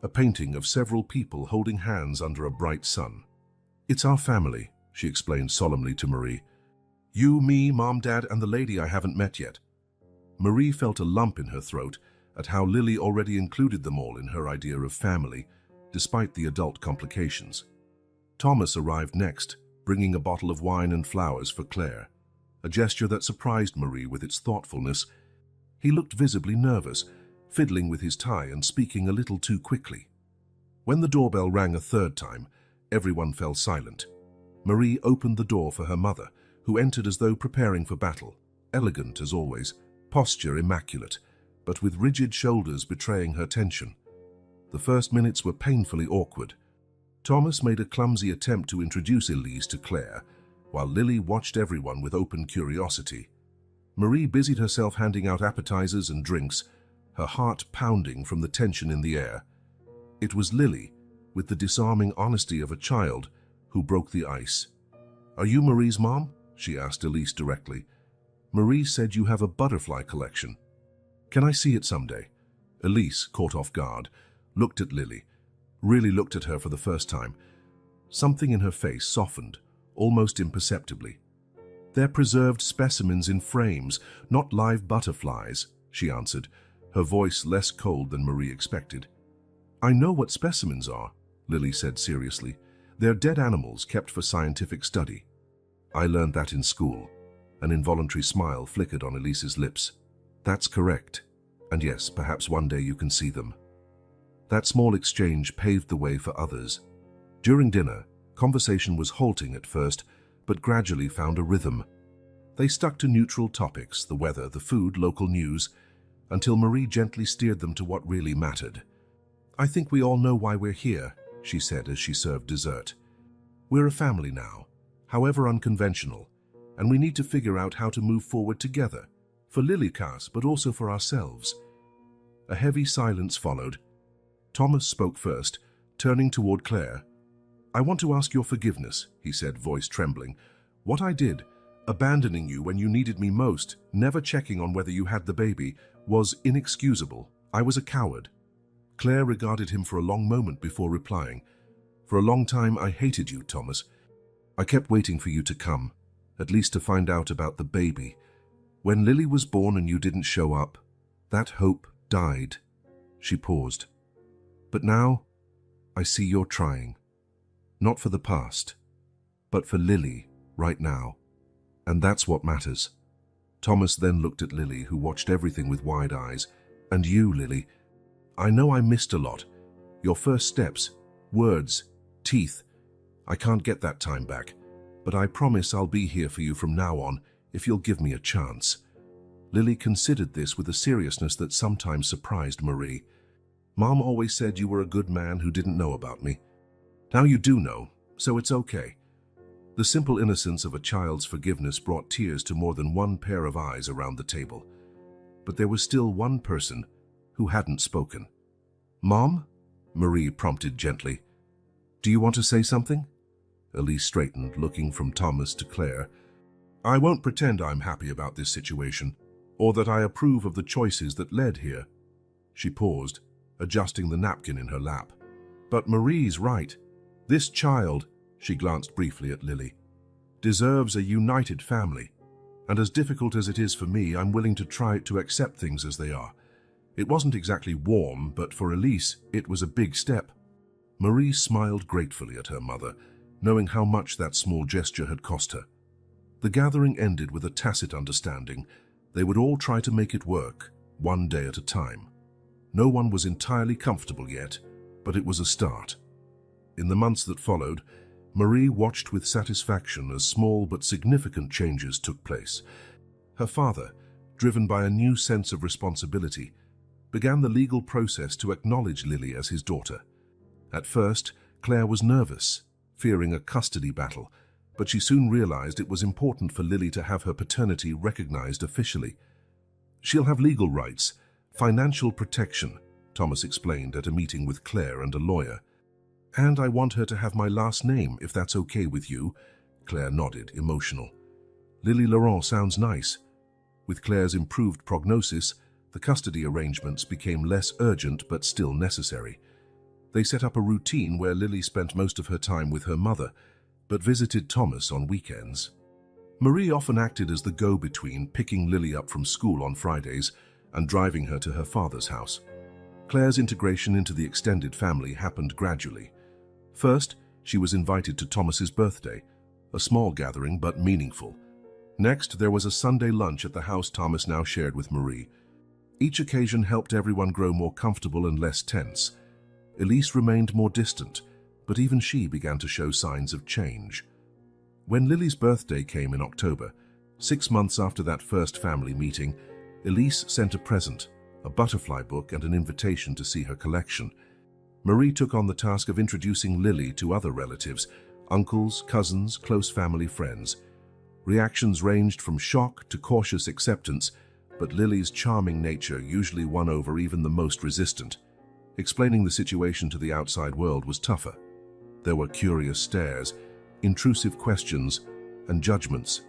A: a painting of several people holding hands under a bright sun. "It's our family," she explained solemnly to Marie. "You, me, Mom, Dad, and the lady I haven't met yet." Marie felt a lump in her throat at how Lily already included them all in her idea of family, despite the adult complications. Thomas arrived next, bringing a bottle of wine and flowers for Claire, a gesture that surprised Marie with its thoughtfulness. He looked visibly nervous, fiddling with his tie and speaking a little too quickly. When the doorbell rang a third time, everyone fell silent. Marie opened the door for her mother, who entered as though preparing for battle, elegant as always, posture immaculate, but with rigid shoulders betraying her tension. The first minutes were painfully awkward. Thomas made a clumsy attempt to introduce Elise to Claire, while Lily watched everyone with open curiosity. Marie busied herself handing out appetizers and drinks, her heart pounding from the tension in the air. It was Lily, with the disarming honesty of a child, who broke the ice. "Are you Marie's mom?" she asked Elise directly. "Marie said you have a butterfly collection. Can I see it someday?" Elise, caught off guard, looked at Lily, really looked at her for the first time. Something in her face softened, almost imperceptibly. "They're preserved specimens in frames, not live butterflies," she answered, her voice less cold than Marie expected. "I know what specimens are," Lily said seriously. "They're dead animals kept for scientific study." "I learned that in school." An involuntary smile flickered on Elise's lips. "That's correct. And yes, perhaps one day you can see them." That small exchange paved the way for others. During dinner, conversation was halting at first, but gradually found a rhythm. They stuck to neutral topics, the weather, the food, local news, until Marie gently steered them to what really mattered. "I think we all know why we're here," she said as she served dessert. "We're a family now, however unconventional, and we need to figure out how to move forward together, for Lilykas, but also for ourselves." A heavy silence followed. Thomas spoke first, turning toward Claire. "I want to ask your forgiveness," he said, voice trembling. "What I did, Abandoning you when you needed me most, never checking on whether you had the baby, was inexcusable. I was a coward. Claire regarded him for a long moment before replying. For a long time I hated you, Thomas. I kept waiting for you to come, at least to find out about the baby. When Lily was born and you didn't show up, that hope died. She paused. But now, I see you're trying. Not for the past, but for Lily, right now. And that's what matters. Thomas then looked at Lily, who watched everything with wide eyes. And you, Lily, I know I missed a lot. Your first steps, words, teeth. I can't get that time back, but I promise I'll be here for you from now on if you'll give me a chance. Lily considered this with a seriousness that sometimes surprised Marie. Mom always said you were a good man who didn't know about me. Now you do know, so it's okay. The simple innocence of a child's forgiveness brought tears to more than one pair of eyes around the table. But there was still one person who hadn't spoken. Mom? Marie prompted gently. Do you want to say something? Elise straightened, looking from Thomas to Claire. I won't pretend I'm happy about this situation, or that I approve of the choices that led here. She paused, adjusting the napkin in her lap. But Marie's right. This child, she glanced briefly at Lily, deserves a united family. And as difficult as it is for me, I'm willing to try to accept things as they are. It wasn't exactly warm, but for Elise, it was a big step. Marie smiled gratefully at her mother, knowing how much that small gesture had cost her. The gathering ended with a tacit understanding. They would all try to make it work, one day at a time. No one was entirely comfortable yet, but it was a start. In the months that followed, Marie watched with satisfaction as small but significant changes took place. Her father, driven by a new sense of responsibility, began the legal process to acknowledge Lily as his daughter. At first, Claire was nervous, fearing a custody battle, but she soon realized it was important for Lily to have her paternity recognized officially. She'll have legal rights, financial protection, Thomas explained at a meeting with Claire and a lawyer. And I want her to have my last name, if that's okay with you. Claire nodded, emotional. Lily Laurent sounds nice. With Claire's improved prognosis, the custody arrangements became less urgent but still necessary. They set up a routine where Lily spent most of her time with her mother, but visited Thomas on weekends. Marie often acted as the go-between, picking Lily up from school on Fridays and driving her to her father's house. Claire's integration into the extended family happened gradually. First, she was invited to Thomas's birthday, a small gathering but meaningful. Next, there was a Sunday lunch at the house Thomas now shared with Marie. Each occasion helped everyone grow more comfortable and less tense. Elise remained more distant, but even she began to show signs of change. When Lily's birthday came in October, 6 months after that first family meeting, Elise sent a present, a butterfly book and an invitation to see her collection. Marie took on the task of introducing Lily to other relatives, uncles, cousins, close family friends. Reactions ranged from shock to cautious acceptance, but Lily's charming nature usually won over even the most resistant. Explaining the situation to the outside world was tougher. There were curious stares, intrusive questions, and judgments.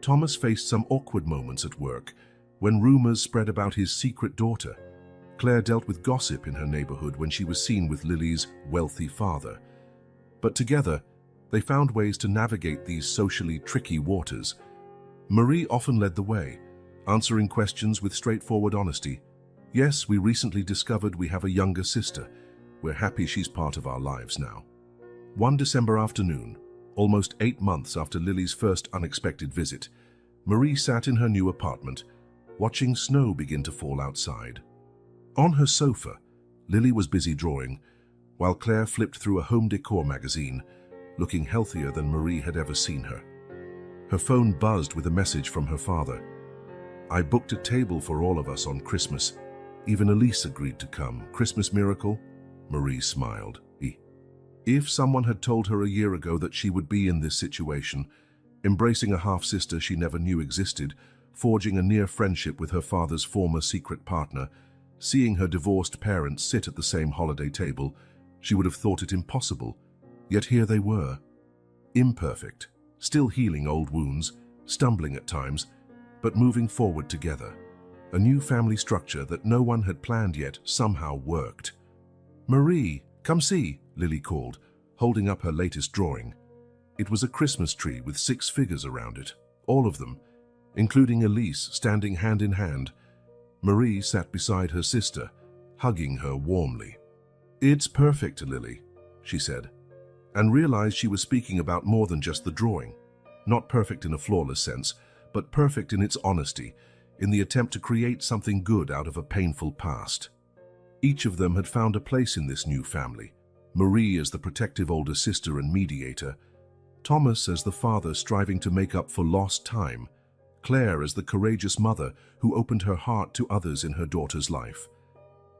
A: Thomas faced some awkward moments at work when rumors spread about his secret daughter. Claire dealt with gossip in her neighborhood when she was seen with Lily's wealthy father. But together, they found ways to navigate these socially tricky waters. Marie often led the way, answering questions with straightforward honesty. Yes, we recently discovered we have a younger sister. We're happy she's part of our lives now. One December afternoon, almost 8 months after Lily's first unexpected visit, Marie sat in her new apartment, watching snow begin to fall outside. On her sofa, Lily was busy drawing, while Claire flipped through a home decor magazine, looking healthier than Marie had ever seen her. Her phone buzzed with a message from her father. I booked a table for all of us on Christmas. Even Elise agreed to come. Christmas miracle? Marie smiled. If someone had told her a year ago that she would be in this situation, embracing a half-sister she never knew existed, forging a near friendship with her father's former secret partner, seeing her divorced parents sit at the same holiday table, she would have thought it impossible. Yet here they were. Imperfect, still healing old wounds, stumbling at times, but moving forward together. A new family structure that no one had planned yet somehow worked. "Marie, come see," Lily called, holding up her latest drawing. It was a Christmas tree with 6 figures around it, all of them, including Elise standing hand in hand. Marie sat beside her sister, hugging her warmly. "It's perfect, Lily," she said, and realized she was speaking about more than just the drawing. Not perfect in a flawless sense, but perfect in its honesty, in the attempt to create something good out of a painful past. Each of them had found a place in this new family. Marie as the protective older sister and mediator, Thomas as the father striving to make up for lost time, Claire as the courageous mother who opened her heart to others in her daughter's life,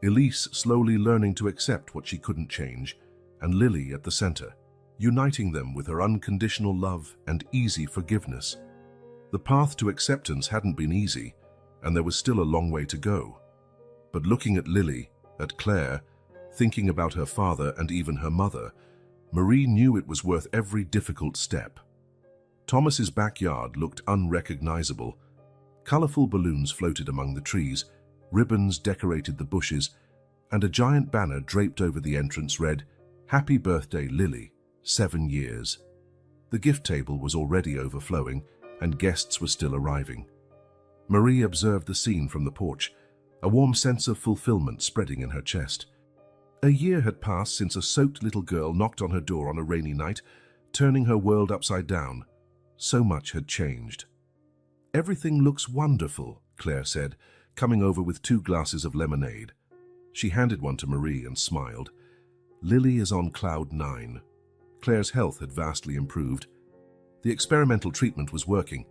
A: Elise slowly learning to accept what she couldn't change, and Lily at the center, uniting them with her unconditional love and easy forgiveness. The path to acceptance hadn't been easy, and there was still a long way to go. But looking at Lily, at Claire, thinking about her father and even her mother, Marie knew it was worth every difficult step. Thomas's backyard looked unrecognizable. Colorful balloons floated among the trees, ribbons decorated the bushes, and a giant banner draped over the entrance read, "Happy Birthday, Lily, 7 years." The gift table was already overflowing, and guests were still arriving. Marie observed the scene from the porch, a warm sense of fulfillment spreading in her chest. A year had passed since a soaked little girl knocked on her door on a rainy night, turning her world upside down. So much had changed. "Everything looks wonderful," Claire said, coming over with 2 glasses of lemonade. She handed one to Marie and smiled. Lily is on cloud 9. Claire's health had vastly improved. The experimental treatment was working,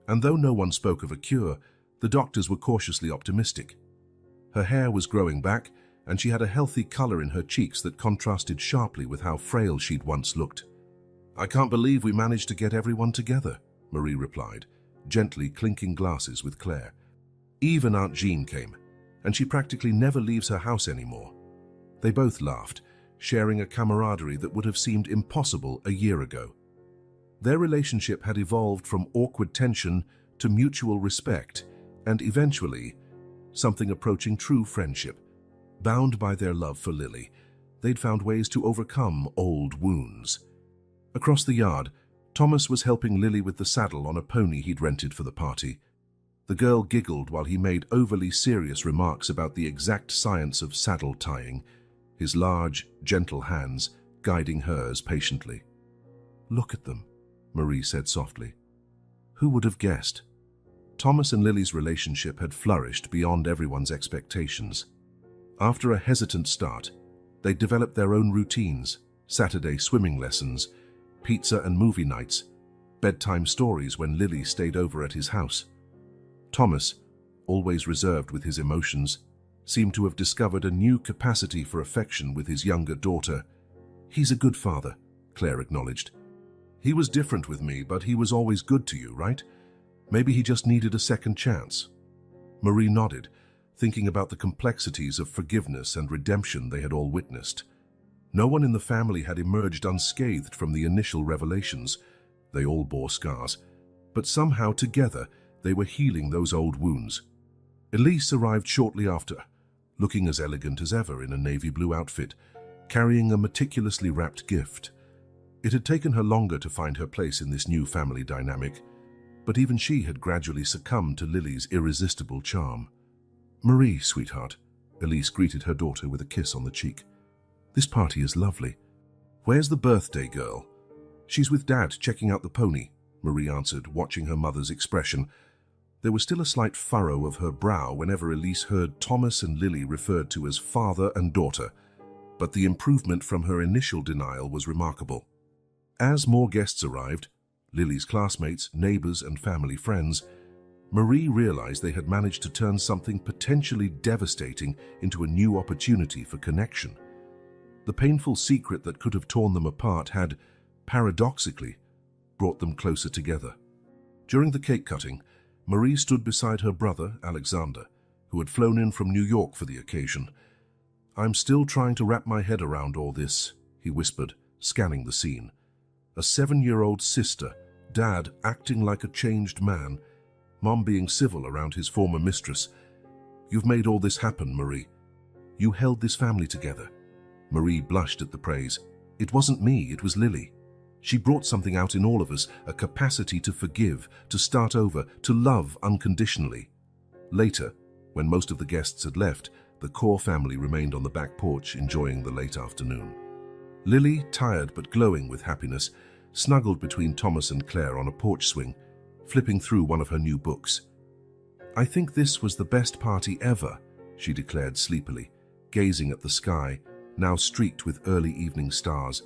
A: and though no one spoke of a cure, the doctors were cautiously optimistic. Her hair was growing back, and she had a healthy color in her cheeks that contrasted sharply with how frail she'd once looked. "I can't believe we managed to get everyone together," Marie replied, gently clinking glasses with Claire. Even Aunt Jean came, and she practically never leaves her house anymore. They both laughed, sharing a camaraderie that would have seemed impossible a year ago. Their relationship had evolved from awkward tension to mutual respect, and eventually, something approaching true friendship. Bound by their love for Lily, they'd found ways to overcome old wounds. Across the yard, Thomas was helping Lily with the saddle on a pony he'd rented for the party. The girl giggled while he made overly serious remarks about the exact science of saddle tying, his large, gentle hands guiding hers patiently. "Look at them," Marie said softly. Who would have guessed? Thomas and Lily's relationship had flourished beyond everyone's expectations. After a hesitant start, they developed their own routines: Saturday swimming lessons, pizza and movie nights, bedtime stories when Lily stayed over at his house. Thomas, always reserved with his emotions, seemed to have discovered a new capacity for affection with his younger daughter. "He's a good father," Claire acknowledged. "He was different with me, but he was always good to you, right? Maybe he just needed a second chance." Marie nodded, thinking about the complexities of forgiveness and redemption they had all witnessed. No one in the family had emerged unscathed from the initial revelations. They all bore scars, but somehow together they were healing those old wounds. Elise arrived shortly after, looking as elegant as ever in a navy blue outfit, carrying a meticulously wrapped gift. It had taken her longer to find her place in this new family dynamic, but even she had gradually succumbed to Lily's irresistible charm. "Marie, sweetheart," Elise greeted her daughter with a kiss on the cheek. "This party is lovely. Where's the birthday girl?" "She's with Dad, checking out the pony," Marie answered, watching her mother's expression. There was still a slight furrow of her brow whenever Elise heard Thomas and Lily referred to as father and daughter, but the improvement from her initial denial was remarkable. As more guests arrived, Lily's classmates, neighbors, and family friends, Marie realized they had managed to turn something potentially devastating into a new opportunity for connection. The painful secret that could have torn them apart had, paradoxically, brought them closer together. During the cake cutting, Marie stood beside her brother, Alexander, who had flown in from New York for the occasion. "I'm still trying to wrap my head around all this," he whispered, scanning the scene. A 7-year-old sister, Dad acting like a changed man, Mom being civil around his former mistress. You've made all this happen, Marie. You held this family together. Marie blushed at the praise. It wasn't me, it was Lily. She brought something out in all of us, a capacity to forgive, to start over, to love unconditionally. Later, when most of the guests had left, the core family remained on the back porch enjoying the late afternoon. Lily, tired but glowing with happiness, snuggled between Thomas and Claire on a porch swing, flipping through one of her new books. I think this was the best party ever, she declared sleepily, gazing at the sky, now streaked with early evening stars.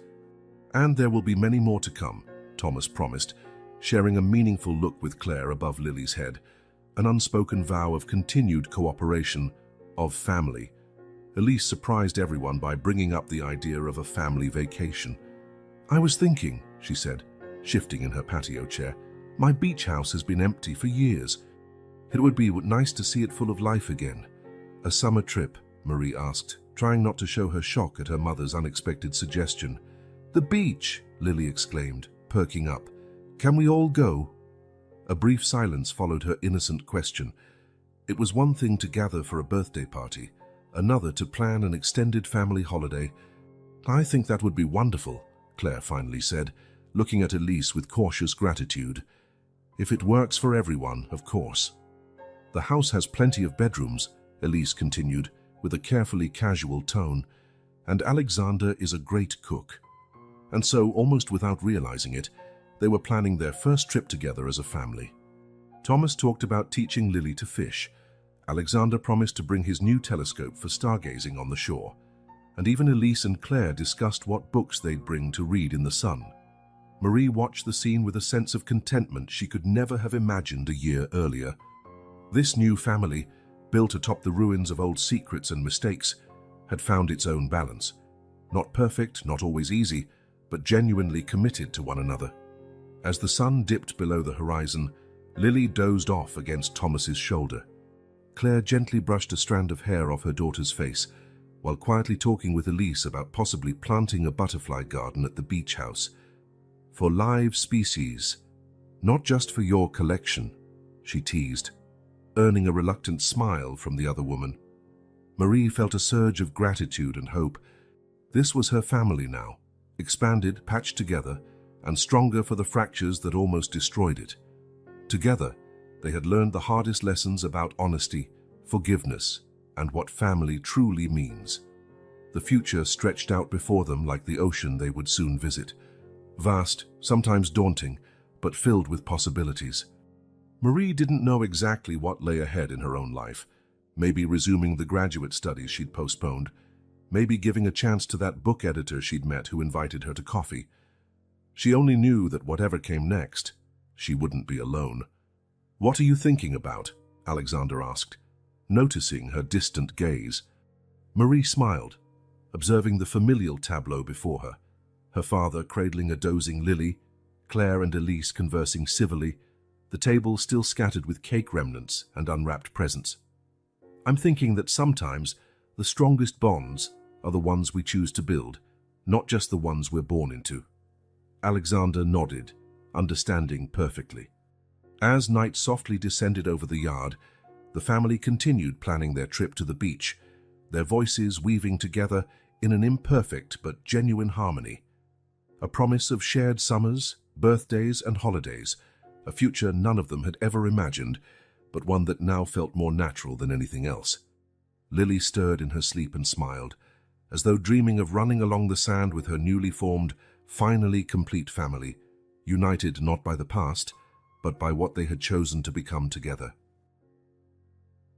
A: And there will be many more to come, Thomas promised, sharing a meaningful look with Claire above Lily's head, an unspoken vow of continued cooperation, of family. Elise surprised everyone by bringing up the idea of a family vacation. I was thinking, she said, shifting in her patio chair, my beach house has been empty for years. It would be nice to see it full of life again. A summer trip, Marie asked, trying not to show her shock at her mother's unexpected suggestion. The beach, Lily exclaimed, perking up. Can we all go? A brief silence followed her innocent question. It was one thing to gather for a birthday party, another to plan an extended family holiday. I think that would be wonderful, Claire finally said, looking at Elise with cautious gratitude. If it works for everyone, of course. The house has plenty of bedrooms, Elise continued, with a carefully casual tone, and Alexander is a great cook. And so, almost without realizing it, they were planning their first trip together as a family. Thomas talked about teaching Lily to fish. Alexander promised to bring his new telescope for stargazing on the shore. And even Elise and Claire discussed what books they'd bring to read in the sun. Marie watched the scene with a sense of contentment she could never have imagined a year earlier. This new family, built atop the ruins of old secrets and mistakes, had found its own balance. Not perfect, not always easy, but genuinely committed to one another. As the sun dipped below the horizon, Lily dozed off against Thomas's shoulder. Claire gently brushed a strand of hair off her daughter's face, while quietly talking with Elise about possibly planting a butterfly garden at the beach house. For live species, not just for your collection, she teased, earning a reluctant smile from the other woman. Marie felt a surge of gratitude and hope. This was her family now, expanded, patched together, and stronger for the fractures that almost destroyed it. Together, they had learned the hardest lessons about honesty, forgiveness, and what family truly means. The future stretched out before them like the ocean they would soon visit. Vast, sometimes daunting, but filled with possibilities. Marie didn't know exactly what lay ahead in her own life. Maybe resuming the graduate studies she'd postponed. Maybe giving a chance to that book editor she'd met who invited her to coffee. She only knew that whatever came next, she wouldn't be alone. What are you thinking about? Alexander asked, noticing her distant gaze. Marie smiled, observing the familial tableau before her. Her father cradling a dozing Lily, Claire and Elise conversing civilly, the table still scattered with cake remnants and unwrapped presents. I'm thinking that sometimes the strongest bonds are the ones we choose to build, not just the ones we're born into. Alexander nodded, understanding perfectly. As night softly descended over the yard, the family continued planning their trip to the beach, their voices weaving together in an imperfect but genuine harmony. A promise of shared summers, birthdays, and holidays, a future none of them had ever imagined, but one that now felt more natural than anything else. Lily stirred in her sleep and smiled, as though dreaming of running along the sand with her newly formed, finally complete family, united not by the past, but by what they had chosen to become together.